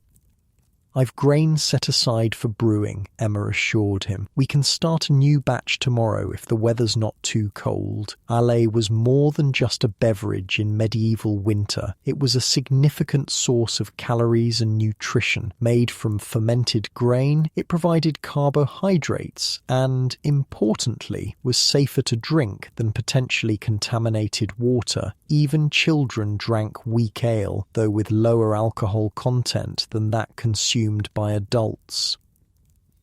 Speaker 1: "I've grain set aside for brewing," Emma assured him. "We can start a new batch tomorrow if the weather's not too cold." Ale was more than just a beverage in medieval winter. It was a significant source of calories and nutrition. Made from fermented grain, it provided carbohydrates and, importantly, was safer to drink than potentially contaminated water. Even children drank weak ale, though with lower alcohol content than that consumed by adults.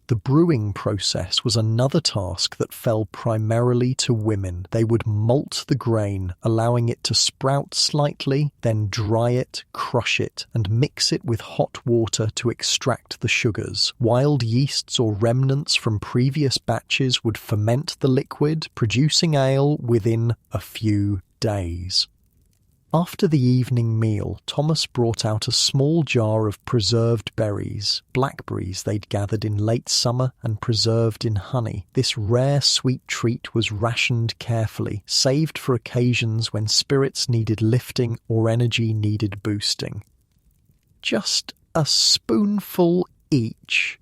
Speaker 1: The brewing process was another task that fell primarily to women. They would malt the grain, allowing it to sprout slightly, then dry it, crush it, and mix it with hot water to extract the sugars. Wild yeasts or remnants from previous batches would ferment the liquid, producing ale within a few days. After the evening meal, Thomas brought out a small jar of preserved berries, blackberries they'd gathered in late summer and preserved in honey. This rare sweet treat was rationed carefully, saved for occasions when spirits needed lifting or energy needed boosting. "Just a spoonful each,"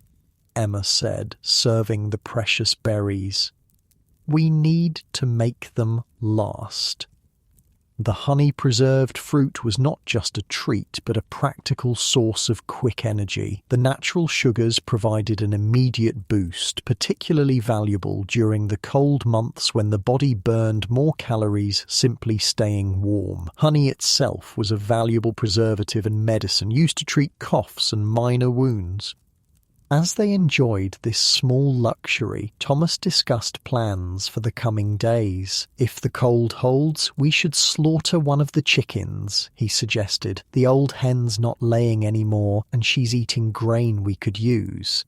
Speaker 1: Emma said, serving the precious berries. "We need to make them last." The honey-preserved fruit was not just a treat, but a practical source of quick energy. The natural sugars provided an immediate boost, particularly valuable during the cold months when the body burned more calories simply staying warm. Honey itself was a valuable preservative and medicine used to treat coughs and minor wounds. As they enjoyed this small luxury, Thomas discussed plans for the coming days. "If the cold holds, we should slaughter one of the chickens," he suggested. "The old hen's not laying anymore, and she's eating grain we could use."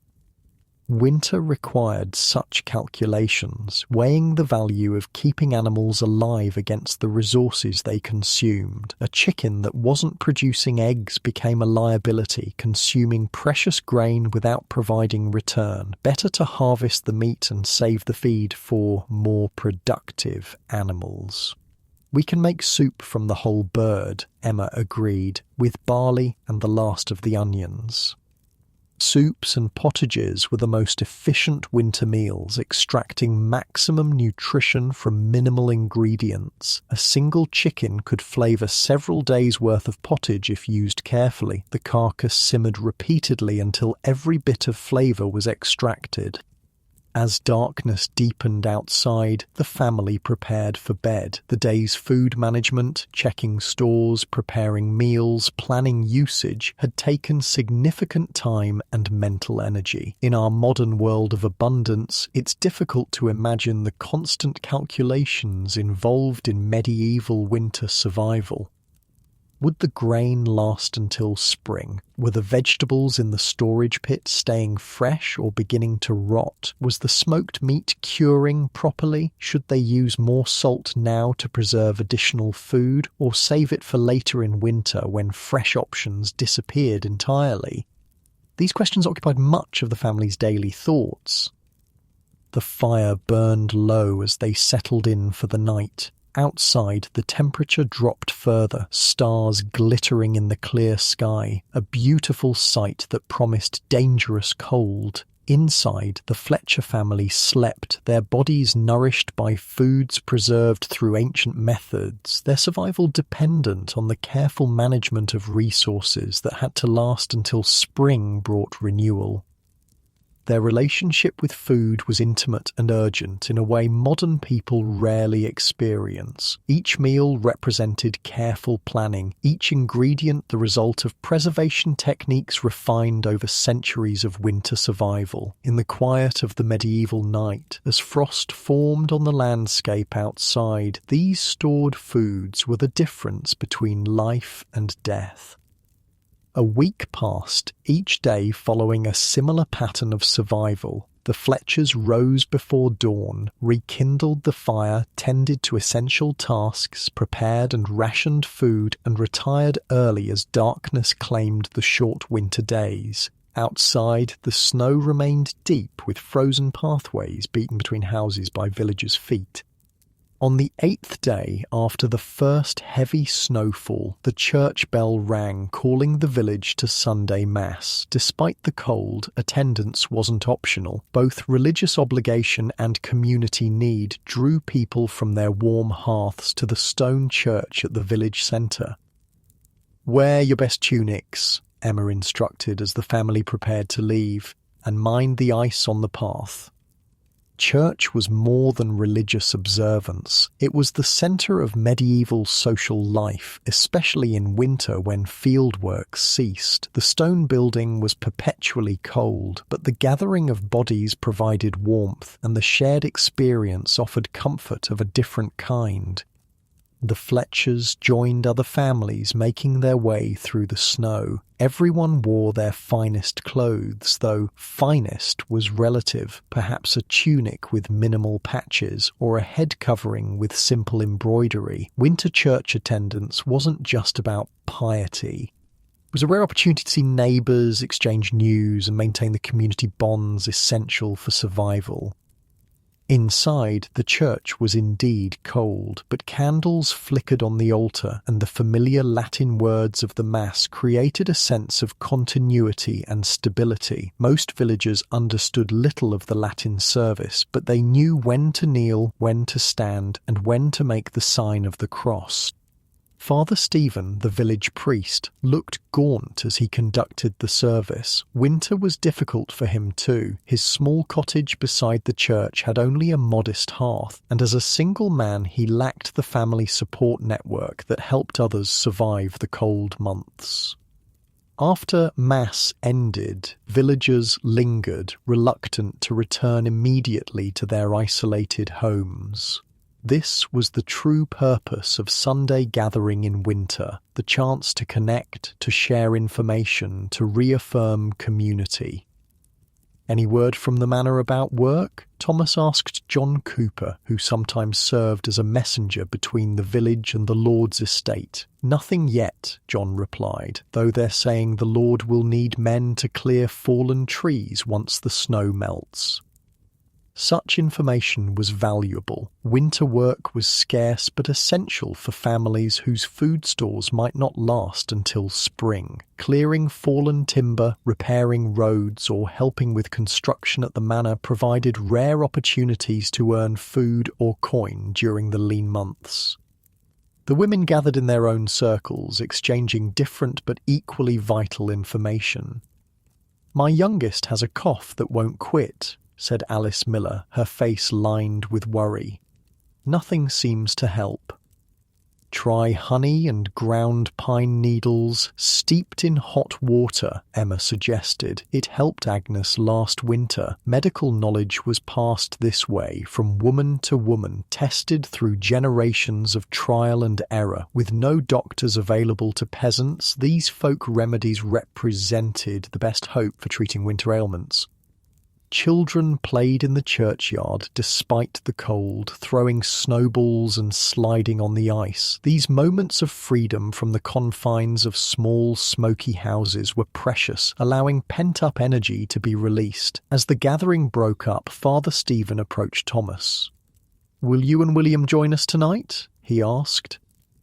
Speaker 1: Winter required such calculations, weighing the value of keeping animals alive against the resources they consumed. A chicken that wasn't producing eggs became a liability, consuming precious grain without providing return. Better to harvest the meat and save the feed for more productive animals. "We can make soup from the whole bird," Emma agreed, "with barley and the last of the onions." Soups and potages were the most efficient winter meals, extracting maximum nutrition from minimal ingredients. A single chicken could flavour several days' worth of pottage if used carefully. The carcass simmered repeatedly until every bit of flavour was extracted. As darkness deepened outside, the family prepared for bed. The day's food management, checking stores, preparing meals, planning usage had taken significant time and mental energy. In our modern world of abundance, it's difficult to imagine the constant calculations involved in medieval winter survival. Would the grain last until spring? Were the vegetables in the storage pit staying fresh or beginning to rot? Was the smoked meat curing properly? Should they use more salt now to preserve additional food, or save it for later in winter when fresh options disappeared entirely? These questions occupied much of the family's daily thoughts. The fire burned low as they settled in for the night. Outside, the temperature dropped further, stars glittering in the clear sky, a beautiful sight that promised dangerous cold. Inside, the Fletcher family slept, their bodies nourished by foods preserved through ancient methods, their survival dependent on the careful management of resources that had to last until spring brought renewal. Their relationship with food was intimate and urgent in a way modern people rarely experience. Each meal represented careful planning, each ingredient the result of preservation techniques refined over centuries of winter survival. In the quiet of the medieval night, as frost formed on the landscape outside, these stored foods were the difference between life and death. A week passed, each day following a similar pattern of survival. The Fletchers rose before dawn, rekindled the fire, tended to essential tasks, prepared and rationed food, and retired early as darkness claimed the short winter days. Outside, the snow remained deep, with frozen pathways beaten between houses by villagers' feet. On the 8th day after the first heavy snowfall, the church bell rang, calling the village to Sunday Mass. Despite the cold, attendance wasn't optional. Both religious obligation and community need drew people from their warm hearths to the stone church at the village centre. "Wear your best tunics," Emma instructed as the family prepared to leave, "and mind the ice on the path." Church was more than religious observance. It was the centre of medieval social life, especially in winter when fieldwork ceased. The stone building was perpetually cold, but the gathering of bodies provided warmth, and the shared experience offered comfort of a different kind. The Fletchers joined other families making their way through the snow. Everyone wore their finest clothes, though finest was relative, perhaps a tunic with minimal patches or a head covering with simple embroidery. Winter church attendance wasn't just about piety. It was a rare opportunity to see neighbours, exchange news, and maintain the community bonds essential for survival. Inside, the church was indeed cold, but candles flickered on the altar, and the familiar Latin words of the Mass created a sense of continuity and stability. Most villagers understood little of the Latin service, but they knew when to kneel, when to stand, and when to make the sign of the cross. Father Stephen, the village priest, looked gaunt as he conducted the service. Winter was difficult for him too. His small cottage beside the church had only a modest hearth, and as a single man he lacked the family support network that helped others survive the cold months. After Mass ended, villagers lingered, reluctant to return immediately to their isolated homes. This was the true purpose of Sunday gathering in winter, the chance to connect, to share information, to reaffirm community. "Any word from the manor about work?" Thomas asked John Cooper, who sometimes served as a messenger between the village and the Lord's estate. "Nothing yet," John replied, "though they're saying the Lord will need men to clear fallen trees once the snow melts." Such information was valuable. Winter work was scarce but essential for families whose food stores might not last until spring. Clearing fallen timber, repairing roads, or helping with construction at the manor provided rare opportunities to earn food or coin during the lean months. The women gathered in their own circles, exchanging different but equally vital information. "My youngest has a cough that won't quit," said Alice Miller, her face lined with worry. "Nothing seems to help." "Try honey and ground pine needles steeped in hot water," Emma suggested. "It helped Agnes last winter. Medical knowledge was passed this way, from woman to woman, tested through generations of trial and error. With no doctors available to peasants, these folk remedies represented the best hope for treating winter ailments." Children played in the churchyard despite the cold, throwing snowballs and sliding on the ice. These moments of freedom from the confines of small, smoky houses were precious, allowing pent-up energy to be released. As the gathering broke up, Father Stephen approached Thomas. "Will you and William join us tonight?" he asked.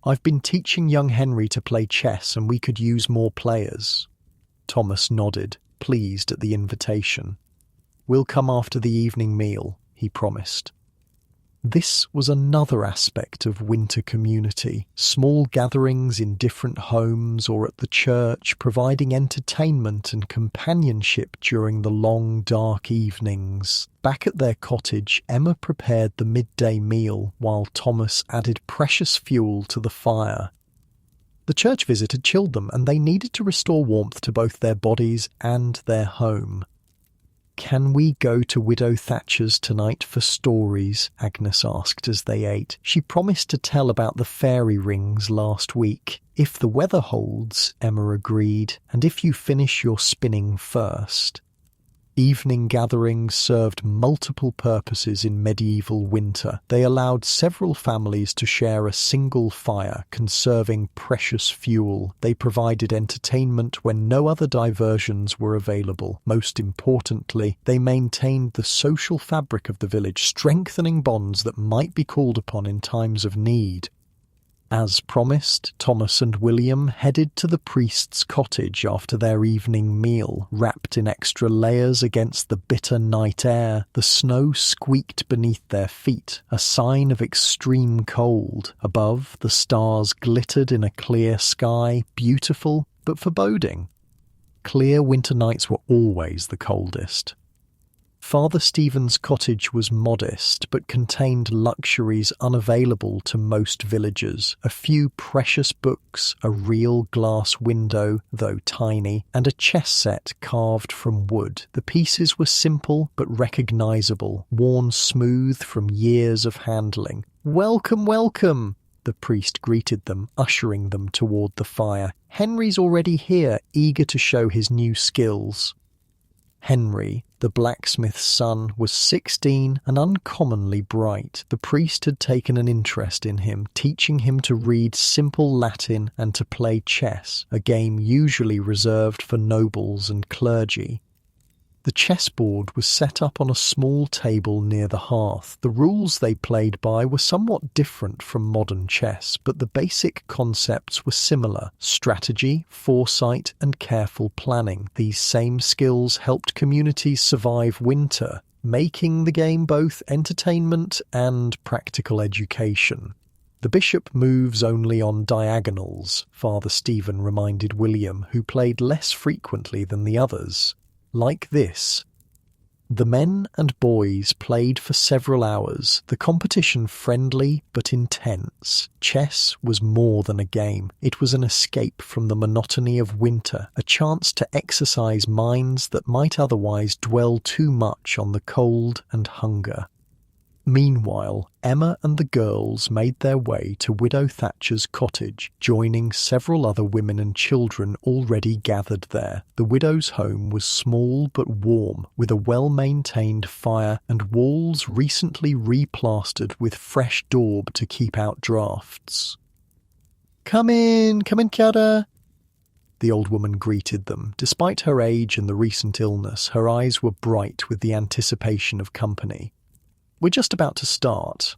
Speaker 1: "I've been teaching young Henry to play chess, and we could use more players." Thomas nodded, pleased at the invitation. "We'll come after the evening meal," he promised. This was another aspect of winter community, small gatherings in different homes or at the church, providing entertainment and companionship during the long, dark evenings. Back at their cottage, Emma prepared the midday meal while Thomas added precious fuel to the fire. The church visit had chilled them, and they needed to restore warmth to both their bodies and their home. "Can we go to Widow Thatcher's tonight for stories?" Agnes asked as they ate. She promised to tell about the fairy rings last week. "If the weather holds," Emma agreed, "and if you finish your spinning first." Evening gatherings served multiple purposes in medieval winter. They allowed several families to share a single fire, conserving precious fuel. They provided entertainment when no other diversions were available. Most importantly, they maintained the social fabric of the village, strengthening bonds that might be called upon in times of need. As promised, Thomas and William headed to the priest's cottage after their evening meal. Wrapped in extra layers against the bitter night air, the snow squeaked beneath their feet, a sign of extreme cold. Above, the stars glittered in a clear sky, beautiful but foreboding. Clear winter nights were always the coldest. Father Stephen's cottage was modest, but contained luxuries unavailable to most villagers. A few precious books, a real glass window, though tiny, and a chess set carved from wood. The pieces were simple but recognisable, worn smooth from years of handling. "Welcome, welcome!" The priest greeted them, ushering them toward the fire. "Henry's already here, eager to show his new skills." Henry, the blacksmith's son, was 16 and uncommonly bright. The priest had taken an interest in him, teaching him to read simple Latin and to play chess, a game usually reserved for nobles and clergy. The chessboard was set up on a small table near the hearth. The rules they played by were somewhat different from modern chess, but the basic concepts were similar: strategy, foresight, and careful planning. These same skills helped communities survive winter, making the game both entertainment and practical education. "The bishop moves only on diagonals," Father Stephen reminded William, who played less frequently than the others. "Like this." The men and boys played for several hours, the competition friendly but intense. Chess was more than a game. It was an escape from the monotony of winter, a chance to exercise minds that might otherwise dwell too much on the cold and hunger. Meanwhile, Emma and the girls made their way to Widow Thatcher's cottage, joining several other women and children already gathered there. The widow's home was small but warm, with a well-maintained fire and walls recently replastered with fresh daub to keep out drafts. Come in, Chiara." The old woman greeted them. Despite her age and the recent illness, her eyes were bright with the anticipation of company. "We're just about to start."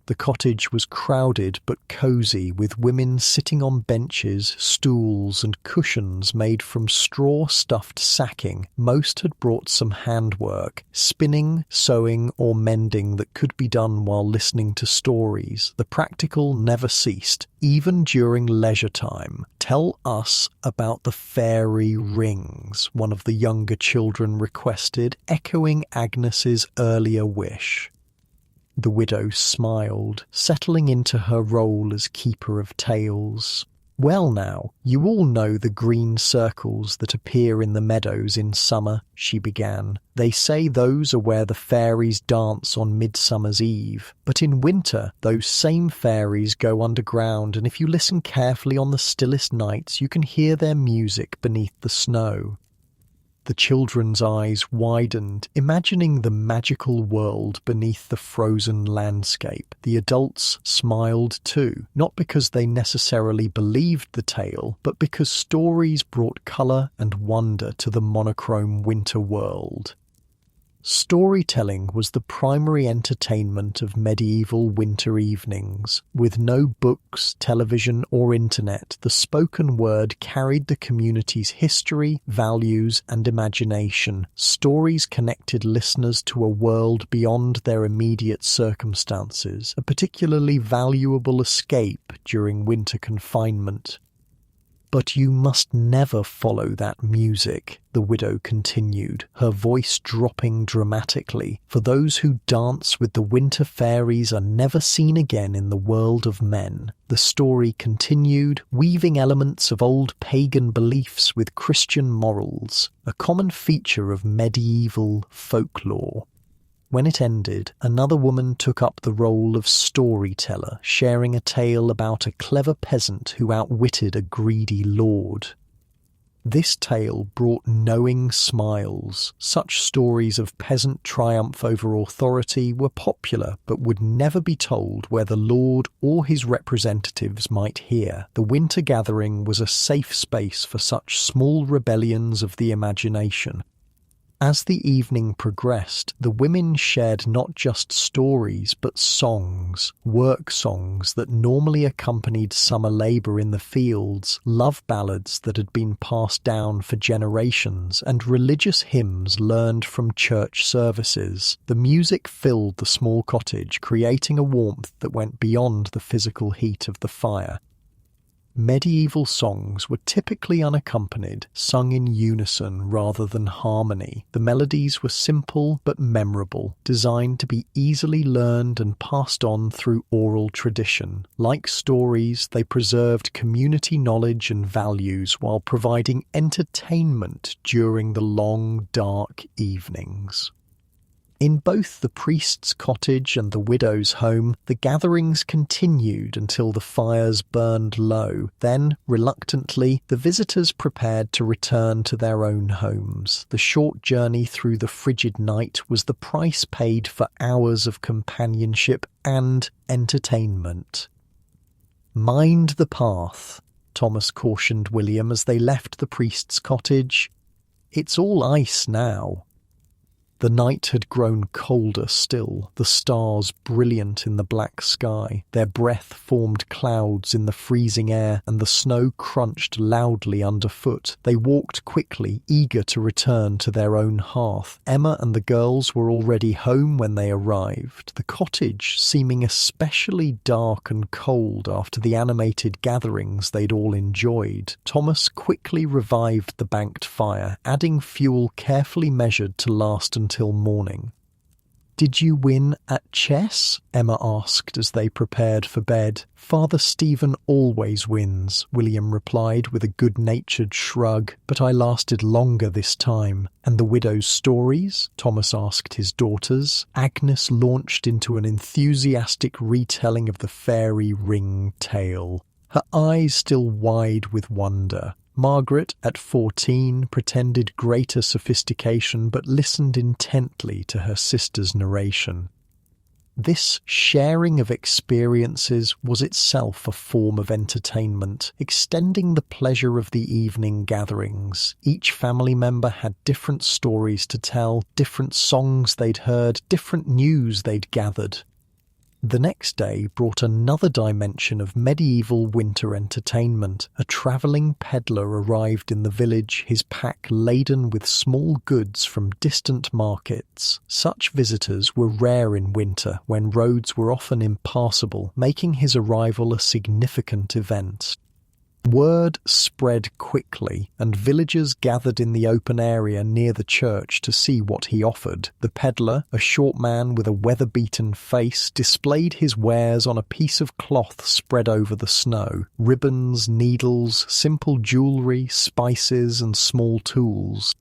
Speaker 1: The cottage was crowded but cosy, with women sitting on benches, stools, and cushions made from straw-stuffed sacking. Most had brought some handwork, spinning, sewing, or mending that could be done while listening to stories. The practical never ceased, even during leisure time. "Tell us about the fairy rings," one of the younger children requested, echoing Agnes's earlier wish. The widow smiled, settling into her role as keeper of tales. "Well now, you all know the green circles that appear in the meadows in summer," she began. "They say those are where the fairies dance on Midsummer's Eve. But in winter, those same fairies go underground, and if you listen carefully on the stillest nights, you can hear their music beneath the snow." The children's eyes widened, imagining the magical world beneath the frozen landscape. The adults smiled too, not because they necessarily believed the tale, but because stories brought colour and wonder to the monochrome winter world. Storytelling was the primary entertainment of medieval winter evenings. With no books, television, or internet, the spoken word carried the community's history, values, and imagination. Stories connected listeners to a world beyond their immediate circumstances, a particularly valuable escape during winter confinement. "But you must never follow that music," the widow continued, her voice dropping dramatically. "For those who dance with the winter fairies are never seen again in the world of men." The story continued, weaving elements of old pagan beliefs with Christian morals, a common feature of medieval folklore. When it ended, another woman took up the role of storyteller, sharing a tale about a clever peasant who outwitted a greedy lord. This tale brought knowing smiles. Such stories of peasant triumph over authority were popular, but would never be told where the lord or his representatives might hear. The winter gathering was a safe space for such small rebellions of the imagination. As the evening progressed, the women shared not just stories but songs, work songs that normally accompanied summer labour in the fields, love ballads that had been passed down for generations, and religious hymns learned from church services. The music filled the small cottage, creating a warmth that went beyond the physical heat of the fire. Medieval songs were typically unaccompanied, sung in unison rather than harmony. The melodies were simple but memorable, designed to be easily learned and passed on through oral tradition. Like stories, they preserved community knowledge and values while providing entertainment during the long, dark evenings. In both the priest's cottage and the widow's home, the gatherings continued until the fires burned low. Then, reluctantly, the visitors prepared to return to their own homes. The short journey through the frigid night was the price paid for hours of companionship and entertainment. "Mind the path," Thomas cautioned William as they left the priest's cottage. "It's all ice now." The night had grown colder still, the stars brilliant in the black sky. Their breath formed clouds in the freezing air, and the snow crunched loudly underfoot. They walked quickly, eager to return to their own hearth. Emma and the girls were already home when they arrived, the cottage seeming especially dark and cold after the animated gatherings they'd all enjoyed. Thomas quickly revived the banked fire, adding fuel carefully measured to last until morning. "Did you win at chess?" Emma asked as they prepared for bed. "Father Stephen always wins," William replied with a good-natured shrug, "but I lasted longer this time." "And the widow's stories?" Thomas asked his daughters. Agnes launched into an enthusiastic retelling of the fairy ring tale, her eyes still wide with wonder. Margaret, at 14, pretended greater sophistication but listened intently to her sister's narration. This sharing of experiences was itself a form of entertainment, extending the pleasure of the evening gatherings. Each family member had different stories to tell, different songs they'd heard, different news they'd gathered. The next day brought another dimension of medieval winter entertainment. A travelling peddler arrived in the village, his pack laden with small goods from distant markets. Such visitors were rare in winter, when roads were often impassable, making his arrival a significant event. Word spread quickly, and villagers gathered in the open area near the church to see what he offered. The peddler, a short man with a weather-beaten face, displayed his wares on a piece of cloth spread over the snow. Ribbons, needles, simple jewellery, spices, and small tools.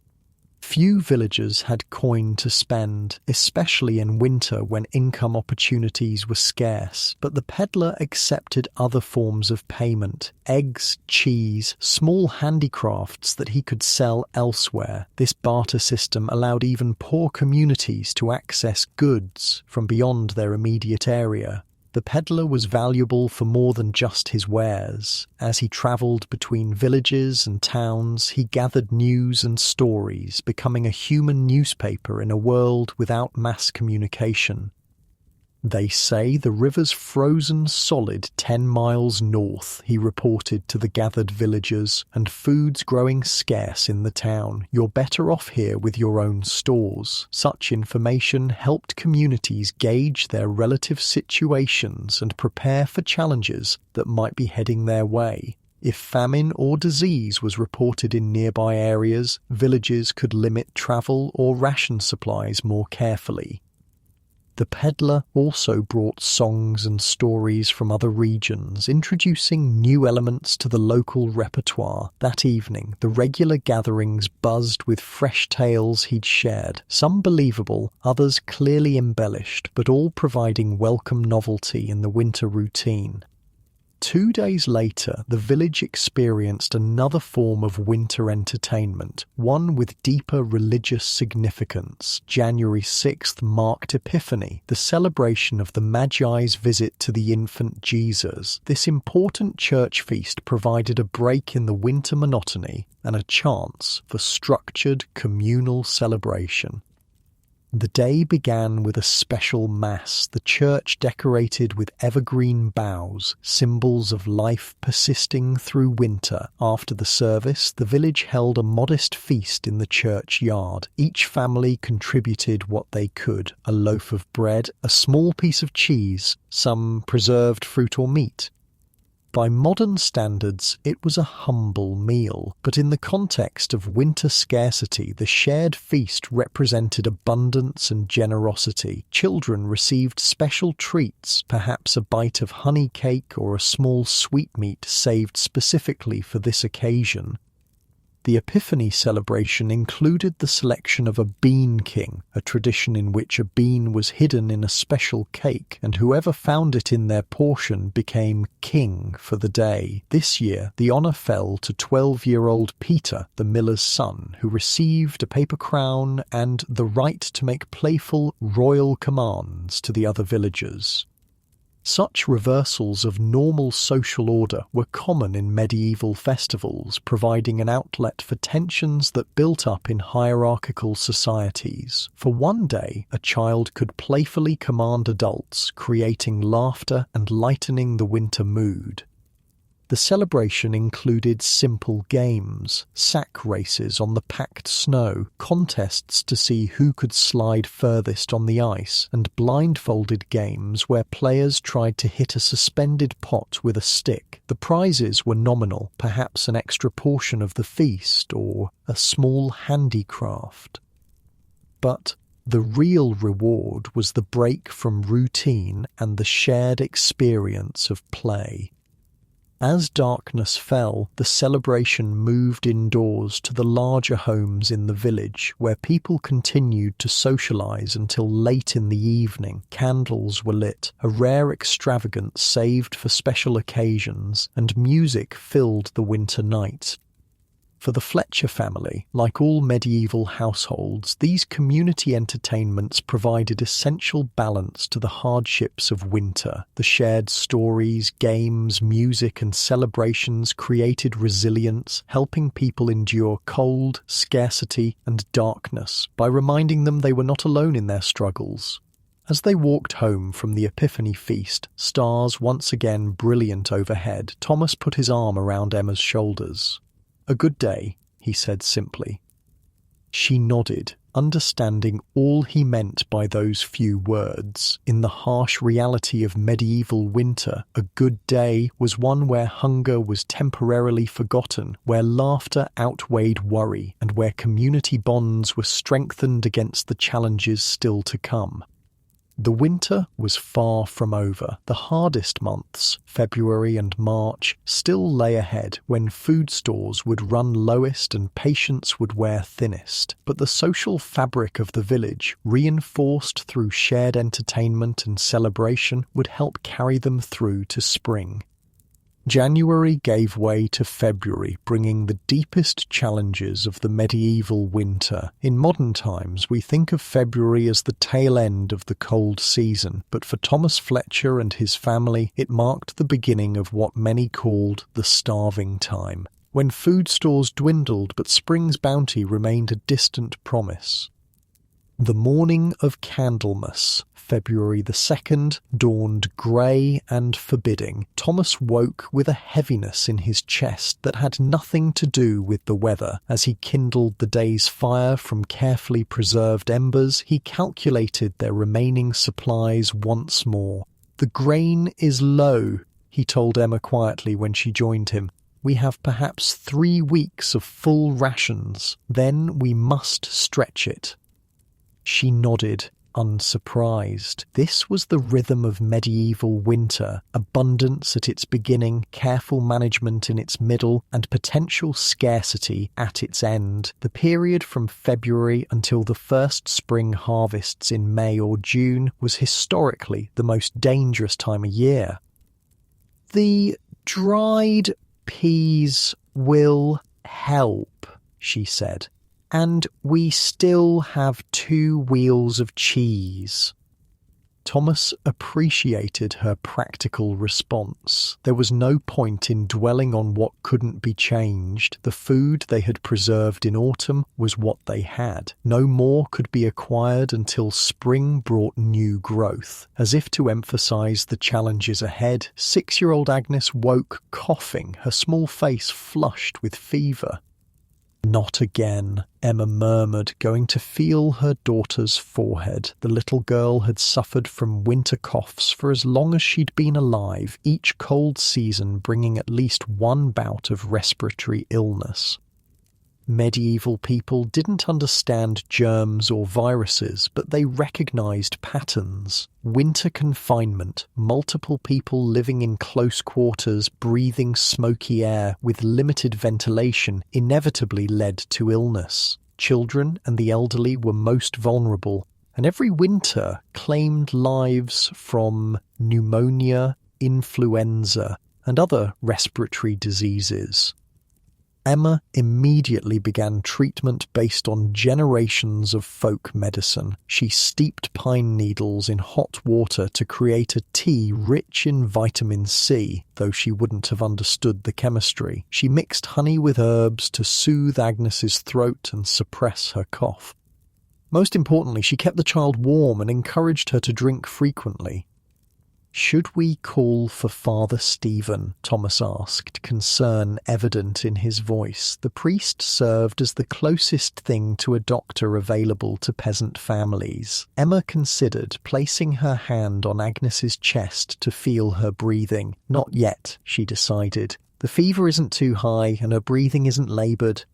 Speaker 1: Few villagers had coin to spend, especially in winter when income opportunities were scarce, but the peddler accepted other forms of payment: eggs, cheese, small handicrafts that he could sell elsewhere. This barter system allowed even poor communities to access goods from beyond their immediate area. The peddler was valuable for more than just his wares. As he travelled between villages and towns, he gathered news and stories, becoming a human newspaper in a world without mass communication. "They say the river's frozen solid 10 miles north," he reported to the gathered villagers, "and food's growing scarce in the town. You're better off here with your own stores." Such information helped communities gauge their relative situations and prepare for challenges that might be heading their way. If famine or disease was reported in nearby areas, villages could limit travel or ration supplies more carefully. The peddler also brought songs and stories from other regions, introducing new elements to the local repertoire. That evening, the regular gatherings buzzed with fresh tales he'd shared, some believable, others clearly embellished, but all providing welcome novelty in the winter routine. 2 days later, the village experienced another form of winter entertainment, one with deeper religious significance. January 6th marked Epiphany, the celebration of the Magi's visit to the infant Jesus. This important church feast provided a break in the winter monotony and a chance for structured communal celebration. The day began with a special mass, the church decorated with evergreen boughs, symbols of life persisting through winter. After the service, the village held a modest feast in the churchyard. Each family contributed what they could: a loaf of bread, a small piece of cheese, some preserved fruit or meat. By modern standards, it was a humble meal, but in the context of winter scarcity, the shared feast represented abundance and generosity. Children received special treats, perhaps a bite of honey cake or a small sweetmeat saved specifically for this occasion. The Epiphany celebration included the selection of a bean king, a tradition in which a bean was hidden in a special cake, and whoever found it in their portion became king for the day. This year, the honour fell to 12-year-old Peter, the miller's son, who received a paper crown and the right to make playful royal commands to the other villagers. Such reversals of normal social order were common in medieval festivals, providing an outlet for tensions that built up in hierarchical societies. For one day, a child could playfully command adults, creating laughter and lightening the winter mood. The celebration included simple games, sack races on the packed snow, contests to see who could slide furthest on the ice, and blindfolded games where players tried to hit a suspended pot with a stick. The prizes were nominal, perhaps an extra portion of the feast or a small handicraft. But the real reward was the break from routine and the shared experience of play. As darkness fell, the celebration moved indoors to the larger homes in the village, where people continued to socialise until late in the evening. Candles were lit, a rare extravagance saved for special occasions, and music filled the winter night. For the Fletcher family, like all medieval households, these community entertainments provided essential balance to the hardships of winter. The shared stories, games, music, and celebrations created resilience, helping people endure cold, scarcity, and darkness by reminding them they were not alone in their struggles. As they walked home from the Epiphany feast, stars once again brilliant overhead, Thomas put his arm around Emma's shoulders. "A good day," he said simply. She nodded, understanding all he meant by those few words. In the harsh reality of medieval winter, a good day was one where hunger was temporarily forgotten, where laughter outweighed worry, and where community bonds were strengthened against the challenges still to come. The winter was far from over. The hardest months, February and March, still lay ahead, when food stores would run lowest and patience would wear thinnest. But the social fabric of the village, reinforced through shared entertainment and celebration, would help carry them through to spring. January gave way to February, bringing the deepest challenges of the medieval winter. In modern times, we think of February as the tail end of the cold season, but for Thomas Fletcher and his family, it marked the beginning of what many called the starving time, when food stores dwindled but spring's bounty remained a distant promise. The morning of Candlemas, February the 2nd, dawned grey and forbidding. Thomas woke with a heaviness in his chest that had nothing to do with the weather. As he kindled the day's fire from carefully preserved embers, he calculated their remaining supplies once more. "The grain is low," he told Emma quietly when she joined him. "We have perhaps 3 weeks of full rations. Then we must stretch it." She nodded, unsurprised. This was the rhythm of medieval winter: abundance at its beginning, careful management in its middle, and potential scarcity at its end. The period from February until the first spring harvests in May or June was historically the most dangerous time of year. "The dried peas will help," she said. "And we still have 2 wheels of cheese." Thomas appreciated her practical response. There was no point in dwelling on what couldn't be changed. The food they had preserved in autumn was what they had. No more could be acquired until spring brought new growth. As if to emphasize the challenges ahead, 6-year-old Agnes woke coughing, her small face flushed with fever. "Not again," Emma murmured, going to feel her daughter's forehead. The little girl had suffered from winter coughs for as long as she'd been alive, each cold season bringing at least one bout of respiratory illness. Medieval people didn't understand germs or viruses, but they recognized patterns. Winter confinement, multiple people living in close quarters, breathing smoky air with limited ventilation, inevitably led to illness. Children and the elderly were most vulnerable, and every winter claimed lives from pneumonia, influenza, and other respiratory diseases. Emma immediately began treatment based on generations of folk medicine. She steeped pine needles in hot water to create a tea rich in vitamin C, though she wouldn't have understood the chemistry. She mixed honey with herbs to soothe Agnes's throat and suppress her cough. Most importantly, she kept the child warm and encouraged her to drink frequently. "Should we call for Father Stephen?" Thomas asked, concern evident in his voice. The priest served as the closest thing to a doctor available to peasant families. Emma considered, placing her hand on Agnes's chest to feel her breathing. "Not yet," she decided. "The fever isn't too high and her breathing isn't laboured."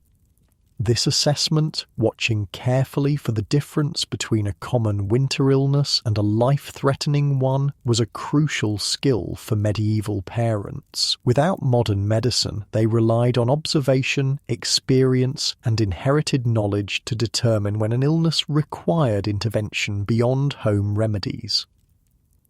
Speaker 1: This assessment, watching carefully for the difference between a common winter illness and a life-threatening one, was a crucial skill for medieval parents. Without modern medicine, they relied on observation, experience, and inherited knowledge to determine when an illness required intervention beyond home remedies.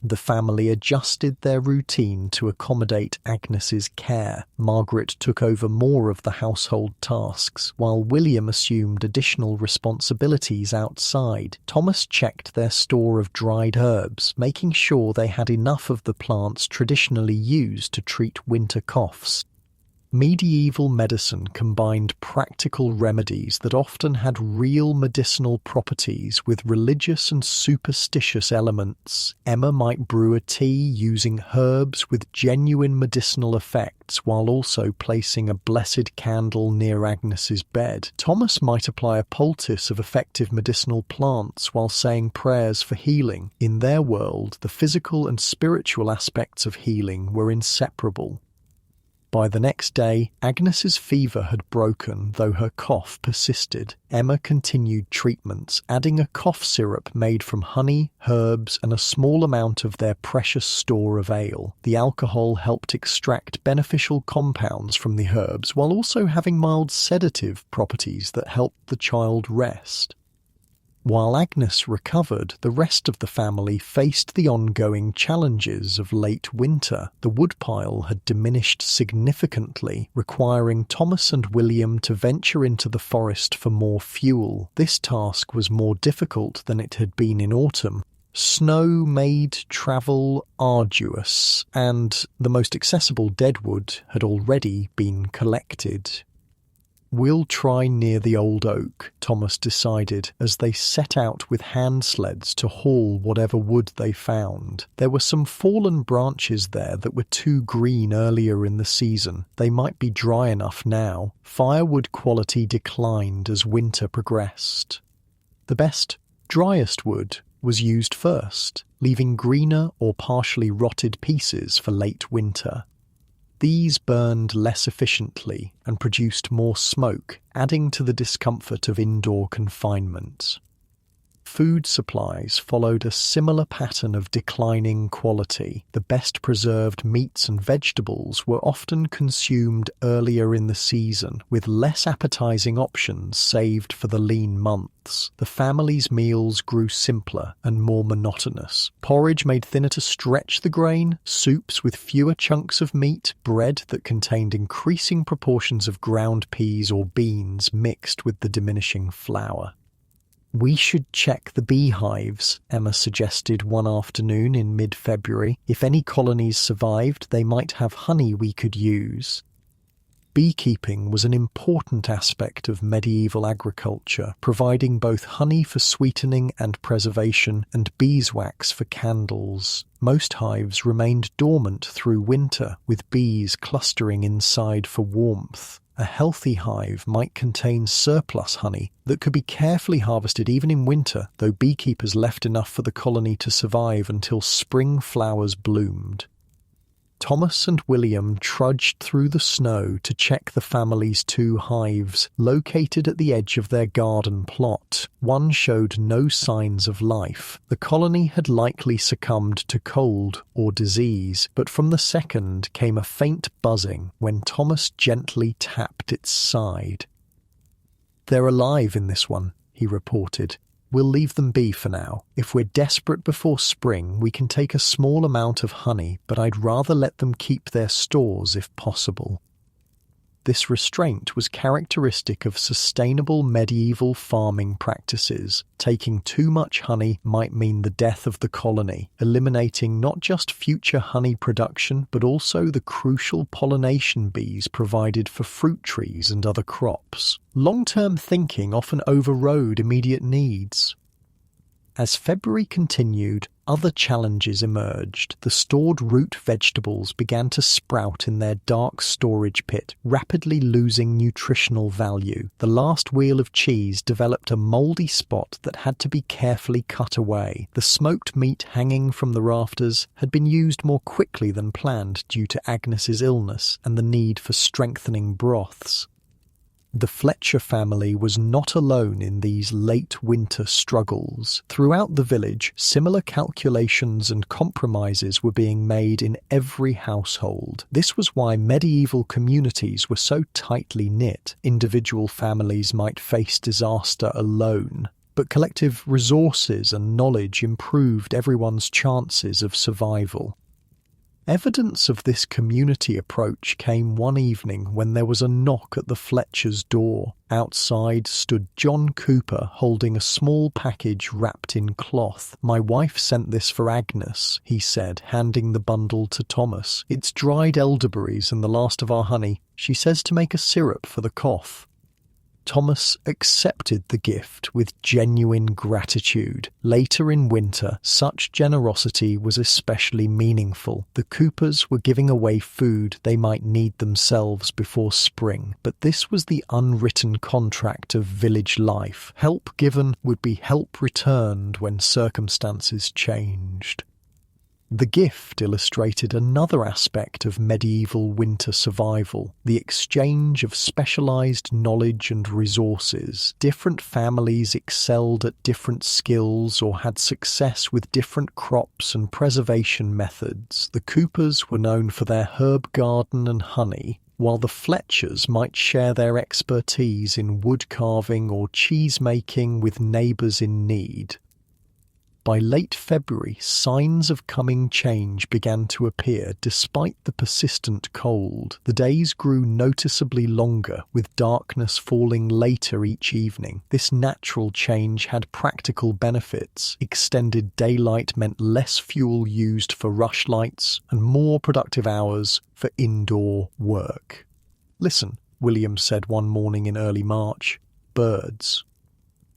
Speaker 1: The family adjusted their routine to accommodate Agnes's care. Margaret took over more of the household tasks, while William assumed additional responsibilities outside. Thomas checked their store of dried herbs, making sure they had enough of the plants traditionally used to treat winter coughs. Medieval medicine combined practical remedies that often had real medicinal properties with religious and superstitious elements. Emma might brew a tea using herbs with genuine medicinal effects while also placing a blessed candle near Agnes's bed. Thomas might apply a poultice of effective medicinal plants while saying prayers for healing. In their world, the physical and spiritual aspects of healing were inseparable. By the next day, Agnes's fever had broken, though her cough persisted. Emma continued treatments, adding a cough syrup made from honey, herbs, and a small amount of their precious store of ale. The alcohol helped extract beneficial compounds from the herbs, while also having mild sedative properties that helped the child rest. While Agnes recovered, the rest of the family faced the ongoing challenges of late winter. The woodpile had diminished significantly, requiring Thomas and William to venture into the forest for more fuel. This task was more difficult than it had been in autumn. Snow made travel arduous, and the most accessible deadwood had already been collected. "We'll try near the old oak," Thomas decided, as they set out with hand sleds to haul whatever wood they found. There were some fallen branches there that were too green earlier in the season. They might be dry enough now. Firewood quality declined as winter progressed. The best, driest wood was used first, leaving greener or partially rotted pieces for late winter. These burned less efficiently and produced more smoke, adding to the discomfort of indoor confinement. Food supplies followed a similar pattern of declining quality. The best preserved meats and vegetables were often consumed earlier in the season, with less appetizing options saved for the lean months. The family's meals grew simpler and more monotonous. Porridge made thinner to stretch the grain, soups with fewer chunks of meat, bread that contained increasing proportions of ground peas or beans mixed with the diminishing flour. "We should check the beehives," Emma suggested one afternoon in mid-February. "If any colonies survived, they might have honey we could use." Beekeeping was an important aspect of medieval agriculture, providing both honey for sweetening and preservation and beeswax for candles. Most hives remained dormant through winter, with bees clustering inside for warmth. A healthy hive might contain surplus honey that could be carefully harvested even in winter, though beekeepers left enough for the colony to survive until spring flowers bloomed. Thomas and William trudged through the snow to check the family's 2 hives, located at the edge of their garden plot. One showed no signs of life. The colony had likely succumbed to cold or disease, but from the second came a faint buzzing when Thomas gently tapped its side. "They're alive in this one," he reported. "We'll leave them be for now. If we're desperate before spring, we can take a small amount of honey, but I'd rather let them keep their stores if possible." This restraint was characteristic of sustainable medieval farming practices. Taking too much honey might mean the death of the colony, eliminating not just future honey production, but also the crucial pollination bees provided for fruit trees and other crops. Long-term thinking often overrode immediate needs. As February continued, other challenges emerged. The stored root vegetables began to sprout in their dark storage pit, rapidly losing nutritional value. The last wheel of cheese developed a mouldy spot that had to be carefully cut away. The smoked meat hanging from the rafters had been used more quickly than planned due to Agnes's illness and the need for strengthening broths. The Fletcher family was not alone in these late winter struggles. Throughout the village, similar calculations and compromises were being made in every household. This was why medieval communities were so tightly knit. Individual families might face disaster alone, but collective resources and knowledge improved everyone's chances of survival. Evidence of this community approach came one evening when there was a knock at the Fletcher's door. Outside stood John Cooper holding a small package wrapped in cloth. "My wife sent this for Agnes," he said, handing the bundle to Thomas. "It's dried elderberries and the last of our honey. She says to make a syrup for the cough." Thomas accepted the gift with genuine gratitude. Later in winter, such generosity was especially meaningful. The Coopers were giving away food they might need themselves before spring, but this was the unwritten contract of village life. Help given would be help returned when circumstances changed. The gift illustrated another aspect of medieval winter survival, the exchange of specialized knowledge and resources. Different families excelled at different skills or had success with different crops and preservation methods. The Coopers were known for their herb garden and honey. while the Fletchers might share their expertise in wood carving or cheese making with neighbours in need. By late February, signs of coming change began to appear despite the persistent cold. The days grew noticeably longer, with darkness falling later each evening. This natural change had practical benefits. Extended daylight meant less fuel used for rush lights and more productive hours for indoor work. "Listen," William said one morning in early March, "birds."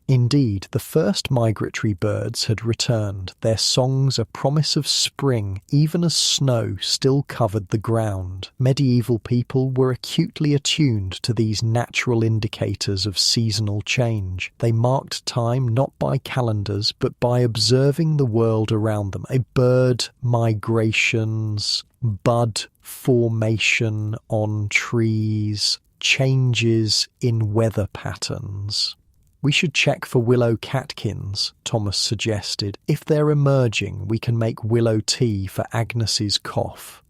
Speaker 1: Indeed, the first migratory birds had returned, their songs a promise of spring, even as snow still covered the ground. Medieval people were acutely attuned to these natural indicators of seasonal change. They marked time not by calendars, but by observing the world around them. A bird migrations, bud formation on trees, changes in weather patterns. "We should check for willow catkins," Thomas suggested. "If they're emerging, we can make willow tea for Agnes's cough."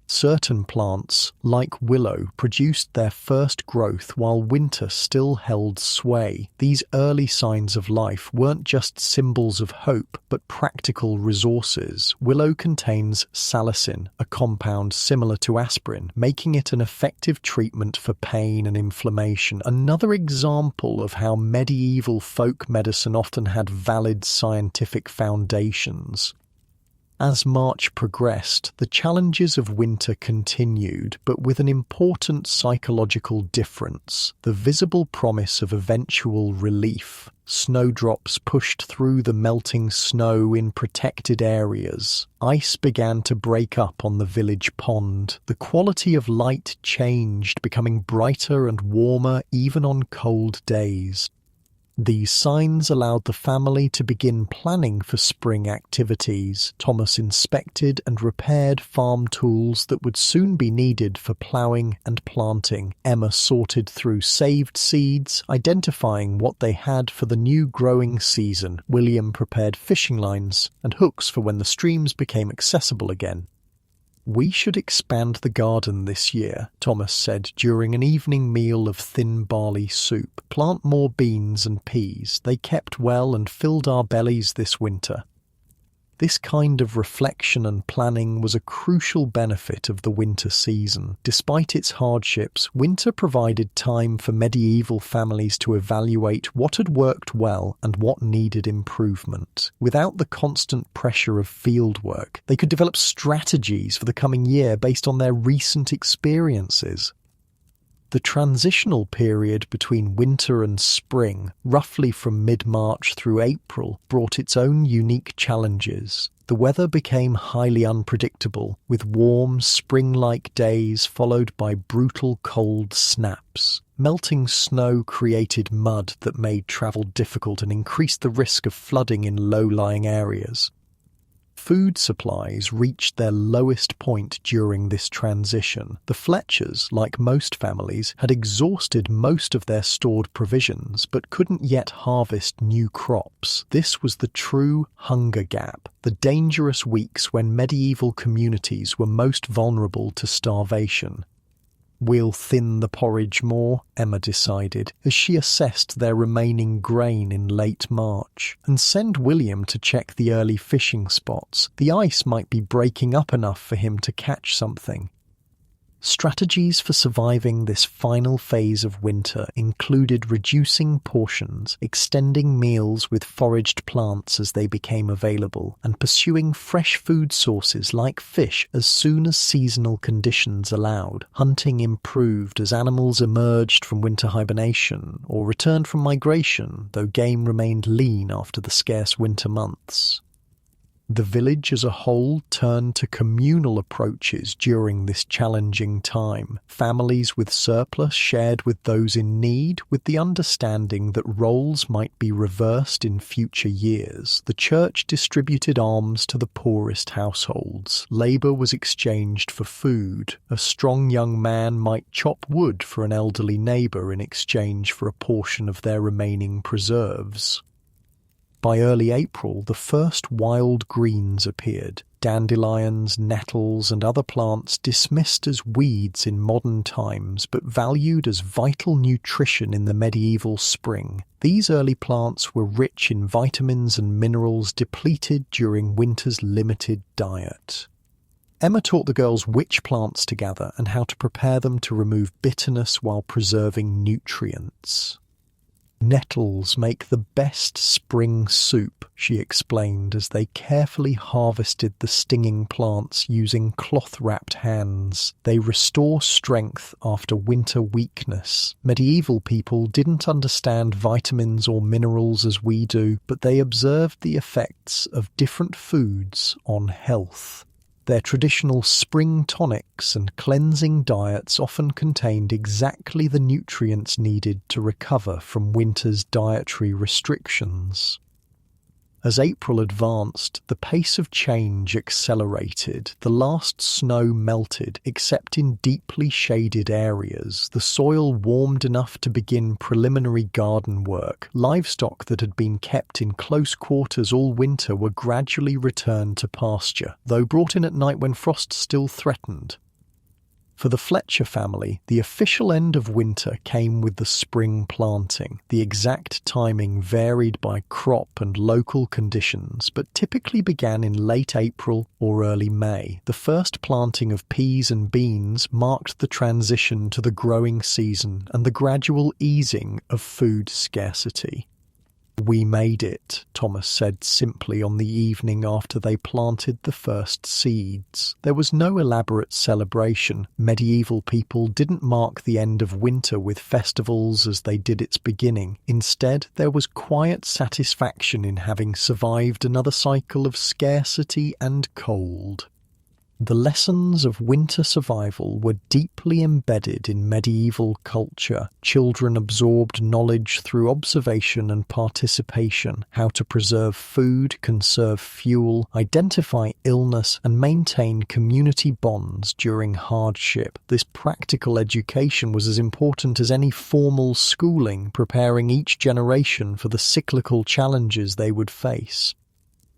Speaker 1: Certain plants, like willow, produced their first growth while winter still held sway. These early signs of life weren't just symbols of hope, but practical resources. Willow contains salicin, a compound similar to aspirin, making it an effective treatment for pain and inflammation. Another example of how medieval folk medicine often had valid scientific foundations. As March progressed, the challenges of winter continued, but with an important psychological difference: the visible promise of eventual relief. Snowdrops pushed through the melting snow in protected areas. Ice began to break up on the village pond. The quality of light changed, becoming brighter and warmer even on cold days. These signs allowed the family to begin planning for spring activities. Thomas inspected and repaired farm tools that would soon be needed for ploughing and planting. Emma sorted through saved seeds, identifying what they had for the new growing season. William prepared fishing lines and hooks for when the streams became accessible again. "We should expand the garden this year," Thomas said during an evening meal of thin barley soup. "Plant more beans and peas. They kept well and filled our bellies this winter." This kind of reflection and planning was a crucial benefit of the winter season. Despite its hardships, winter provided time for medieval families to evaluate what had worked well and what needed improvement. Without the constant pressure of field work, they could develop strategies for the coming year based on their recent experiences. The transitional period between winter and spring, roughly from mid-March through April, brought its own unique challenges. The weather became highly unpredictable, with warm, spring-like days followed by brutal cold snaps. Melting snow created mud that made travel difficult and increased the risk of flooding in low-lying areas. Food supplies reached their lowest point during this transition. The Fletchers, like most families, had exhausted most of their stored provisions, but couldn't yet harvest new crops. This was the true hunger gap, the dangerous weeks when medieval communities were most vulnerable to starvation. "We'll thin the porridge more," Emma decided, as she assessed their remaining grain in late March, "and send William to check the early fishing spots. The ice might be breaking up enough for him to catch something." Strategies for surviving this final phase of winter included reducing portions, extending meals with foraged plants as they became available, and pursuing fresh food sources like fish as soon as seasonal conditions allowed. Hunting improved as animals emerged from winter hibernation or returned from migration, though game remained lean after the scarce winter months. The village as a whole turned to communal approaches during this challenging time. Families with surplus shared with those in need, with the understanding that roles might be reversed in future years. The church distributed alms to the poorest households. Labour was exchanged for food. A strong young man might chop wood for an elderly neighbour in exchange for a portion of their remaining preserves. By early April, the first wild greens appeared. dandelions, nettles, and other plants dismissed as weeds in modern times but valued as vital nutrition in the medieval spring. These early plants were rich in vitamins and minerals depleted during winter's limited diet. Emma taught the girls which plants to gather and how to prepare them to remove bitterness while preserving nutrients. Nettles make the best spring soup, she explained as they carefully harvested the stinging plants using cloth-wrapped hands. They restore strength after winter weakness. Medieval people didn't understand vitamins or minerals as we do, but they observed the effects of different foods on health. Their traditional spring tonics and cleansing diets often contained exactly the nutrients needed to recover from winter's dietary restrictions. As April advanced, the pace of change accelerated. The last snow melted, except in deeply shaded areas. The soil warmed enough to begin preliminary garden work. Livestock that had been kept in close quarters all winter were gradually returned to pasture, though brought in at night when frost still threatened. For the Fletcher family, the official end of winter came with the spring planting. The exact timing varied by crop and local conditions, but typically began in late April or early May. The first planting of peas and beans marked the transition to the growing season and the gradual easing of food scarcity. "We made it," Thomas said simply on the evening after they planted the first seeds. There was no elaborate celebration. Medieval people didn't mark the end of winter with festivals as they did its beginning. Instead, there was quiet satisfaction in having survived another cycle of scarcity and cold. The lessons of winter survival were deeply embedded in medieval culture. Children absorbed knowledge through observation and participation, how to preserve food, conserve fuel, identify illness, and maintain community bonds during hardship. This practical education was as important as any formal schooling, preparing each generation for the cyclical challenges they would face.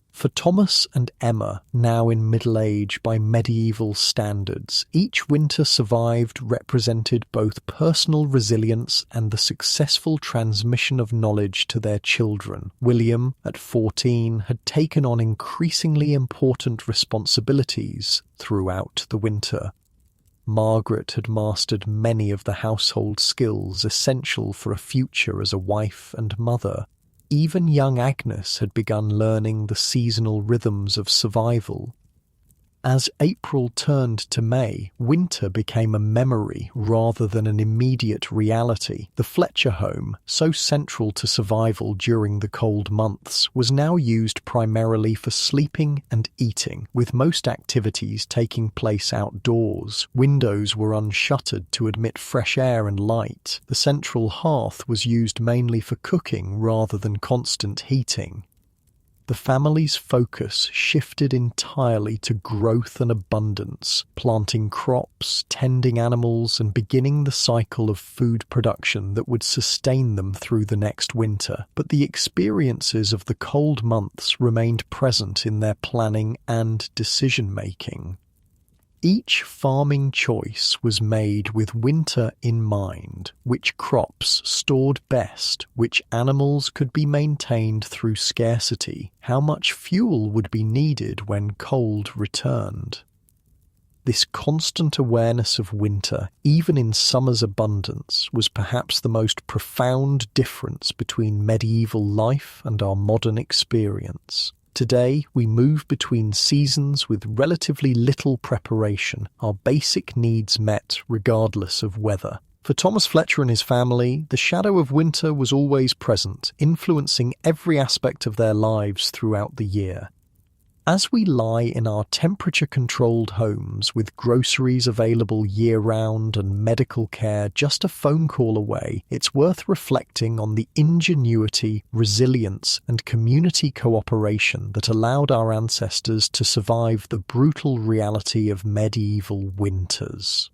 Speaker 1: For Thomas and Emma, now in middle age by medieval standards, each winter survived represented both personal resilience and the successful transmission of knowledge to their children. William, at 14, had taken on increasingly important responsibilities throughout the winter. Margaret had mastered many of the household skills essential for a future as a wife and mother. Even young Agnes had begun learning the seasonal rhythms of survival. As April turned to May, winter became a memory rather than an immediate reality. The Fletcher home, so central to survival during the cold months, was now used primarily for sleeping and eating, with most activities taking place outdoors. Windows were unshuttered to admit fresh air and light. The central hearth was used mainly for cooking rather than constant heating. The family's focus shifted entirely to growth and abundance, planting crops, tending animals, and beginning the cycle of food production that would sustain them through the next winter. But the experiences of the cold months remained present in their planning and decision-making. Each farming choice was made with winter in mind: which crops stored best, which animals could be maintained through scarcity, how much fuel would be needed when cold returned. This constant awareness of winter, even in summer's abundance, was perhaps the most profound difference between medieval life and our modern experience. Today, we move between seasons with relatively little preparation, our basic needs met regardless of weather. For Thomas Fletcher and his family, the shadow of winter was always present, influencing every aspect of their lives throughout the year. As we lie in our temperature-controlled homes with groceries available year-round and medical care just a phone call away, it's worth reflecting on the ingenuity, resilience, and community cooperation that allowed our ancestors to survive the brutal reality of medieval winters.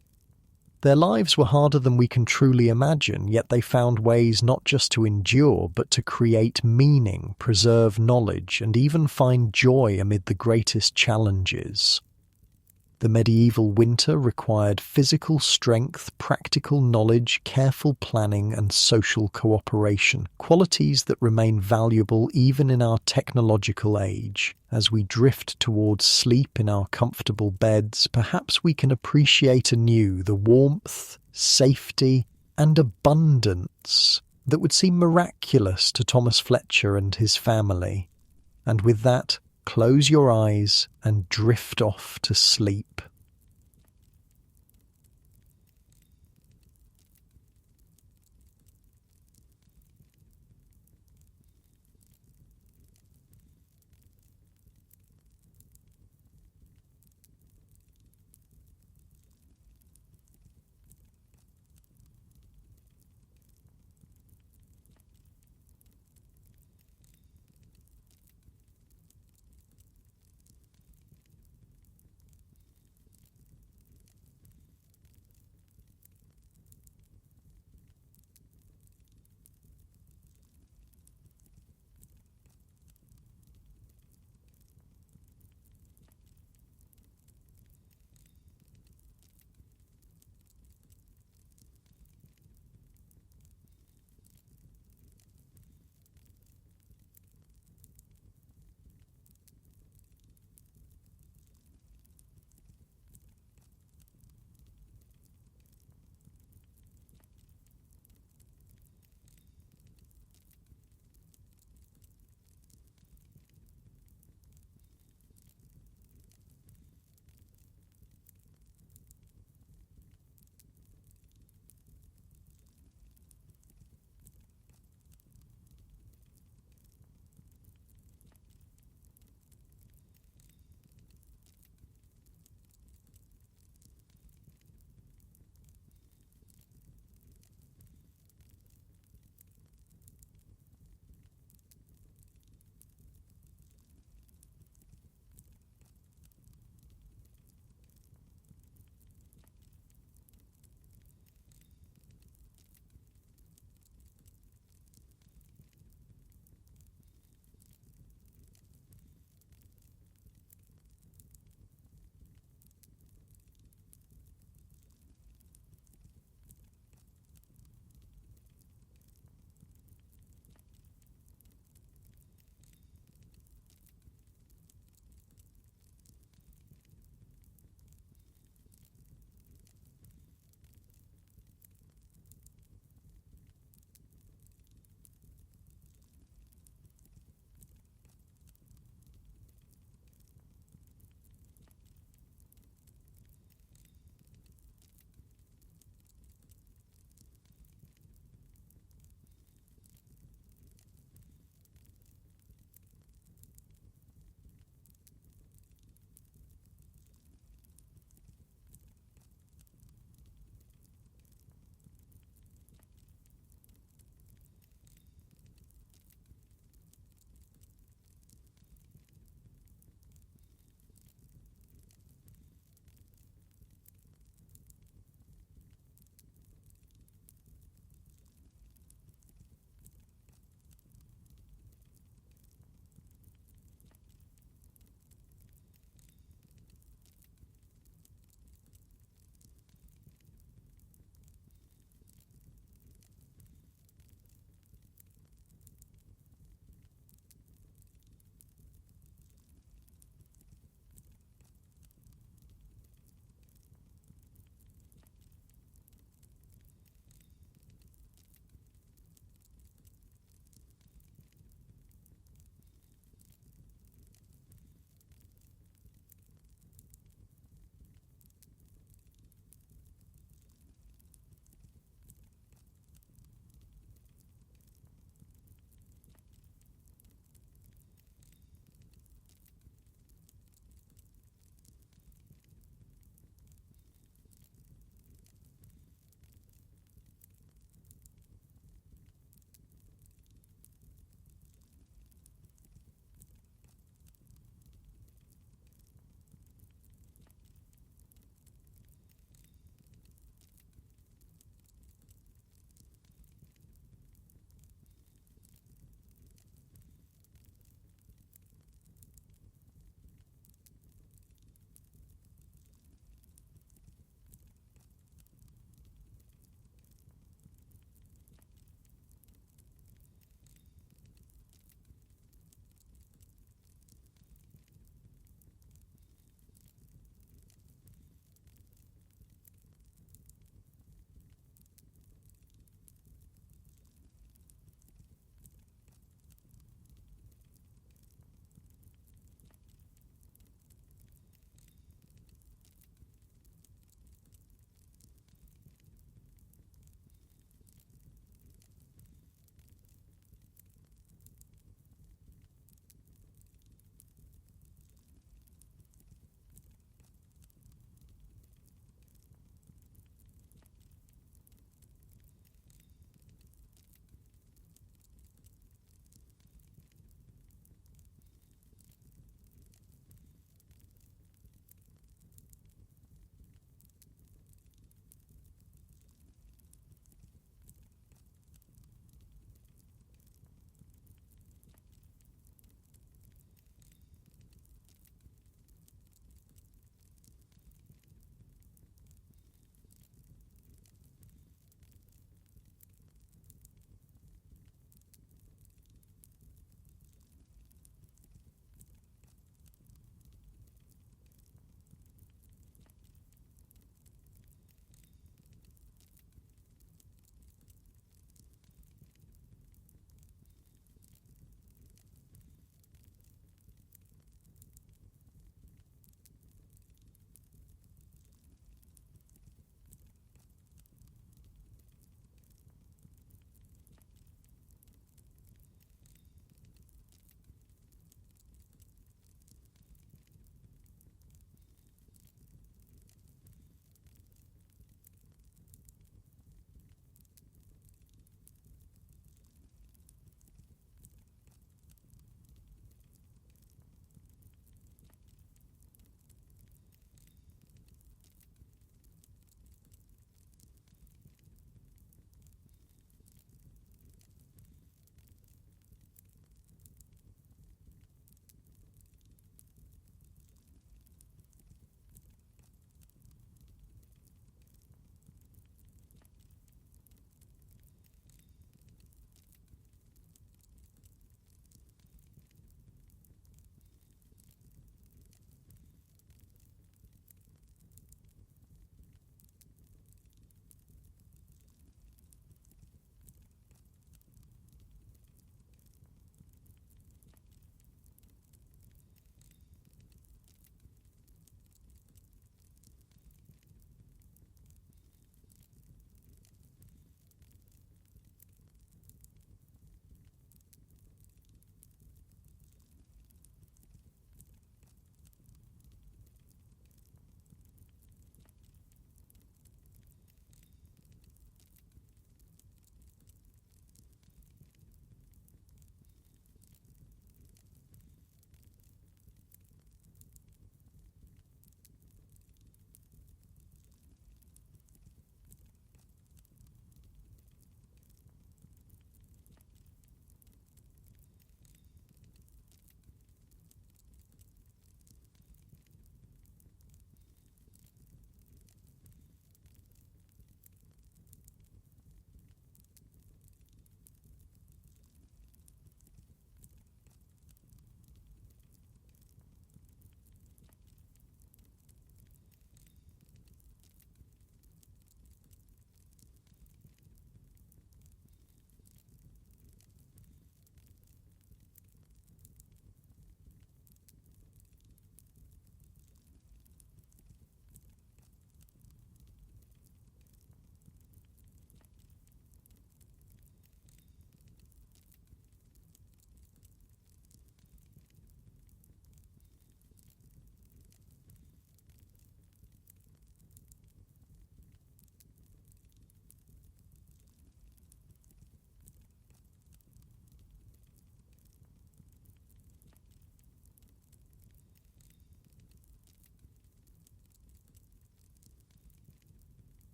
Speaker 1: Their lives were harder than we can truly imagine, yet they found ways not just to endure, but to create meaning, preserve knowledge, and even find joy amid the greatest challenges. The medieval winter required physical strength, practical knowledge, careful planning, and social cooperation, qualities that remain valuable even in our technological age. As we drift towards sleep in our comfortable beds, perhaps we can appreciate anew the warmth, safety, and abundance that would seem miraculous to Thomas Fletcher and his family. And with that, close your eyes and drift off to sleep.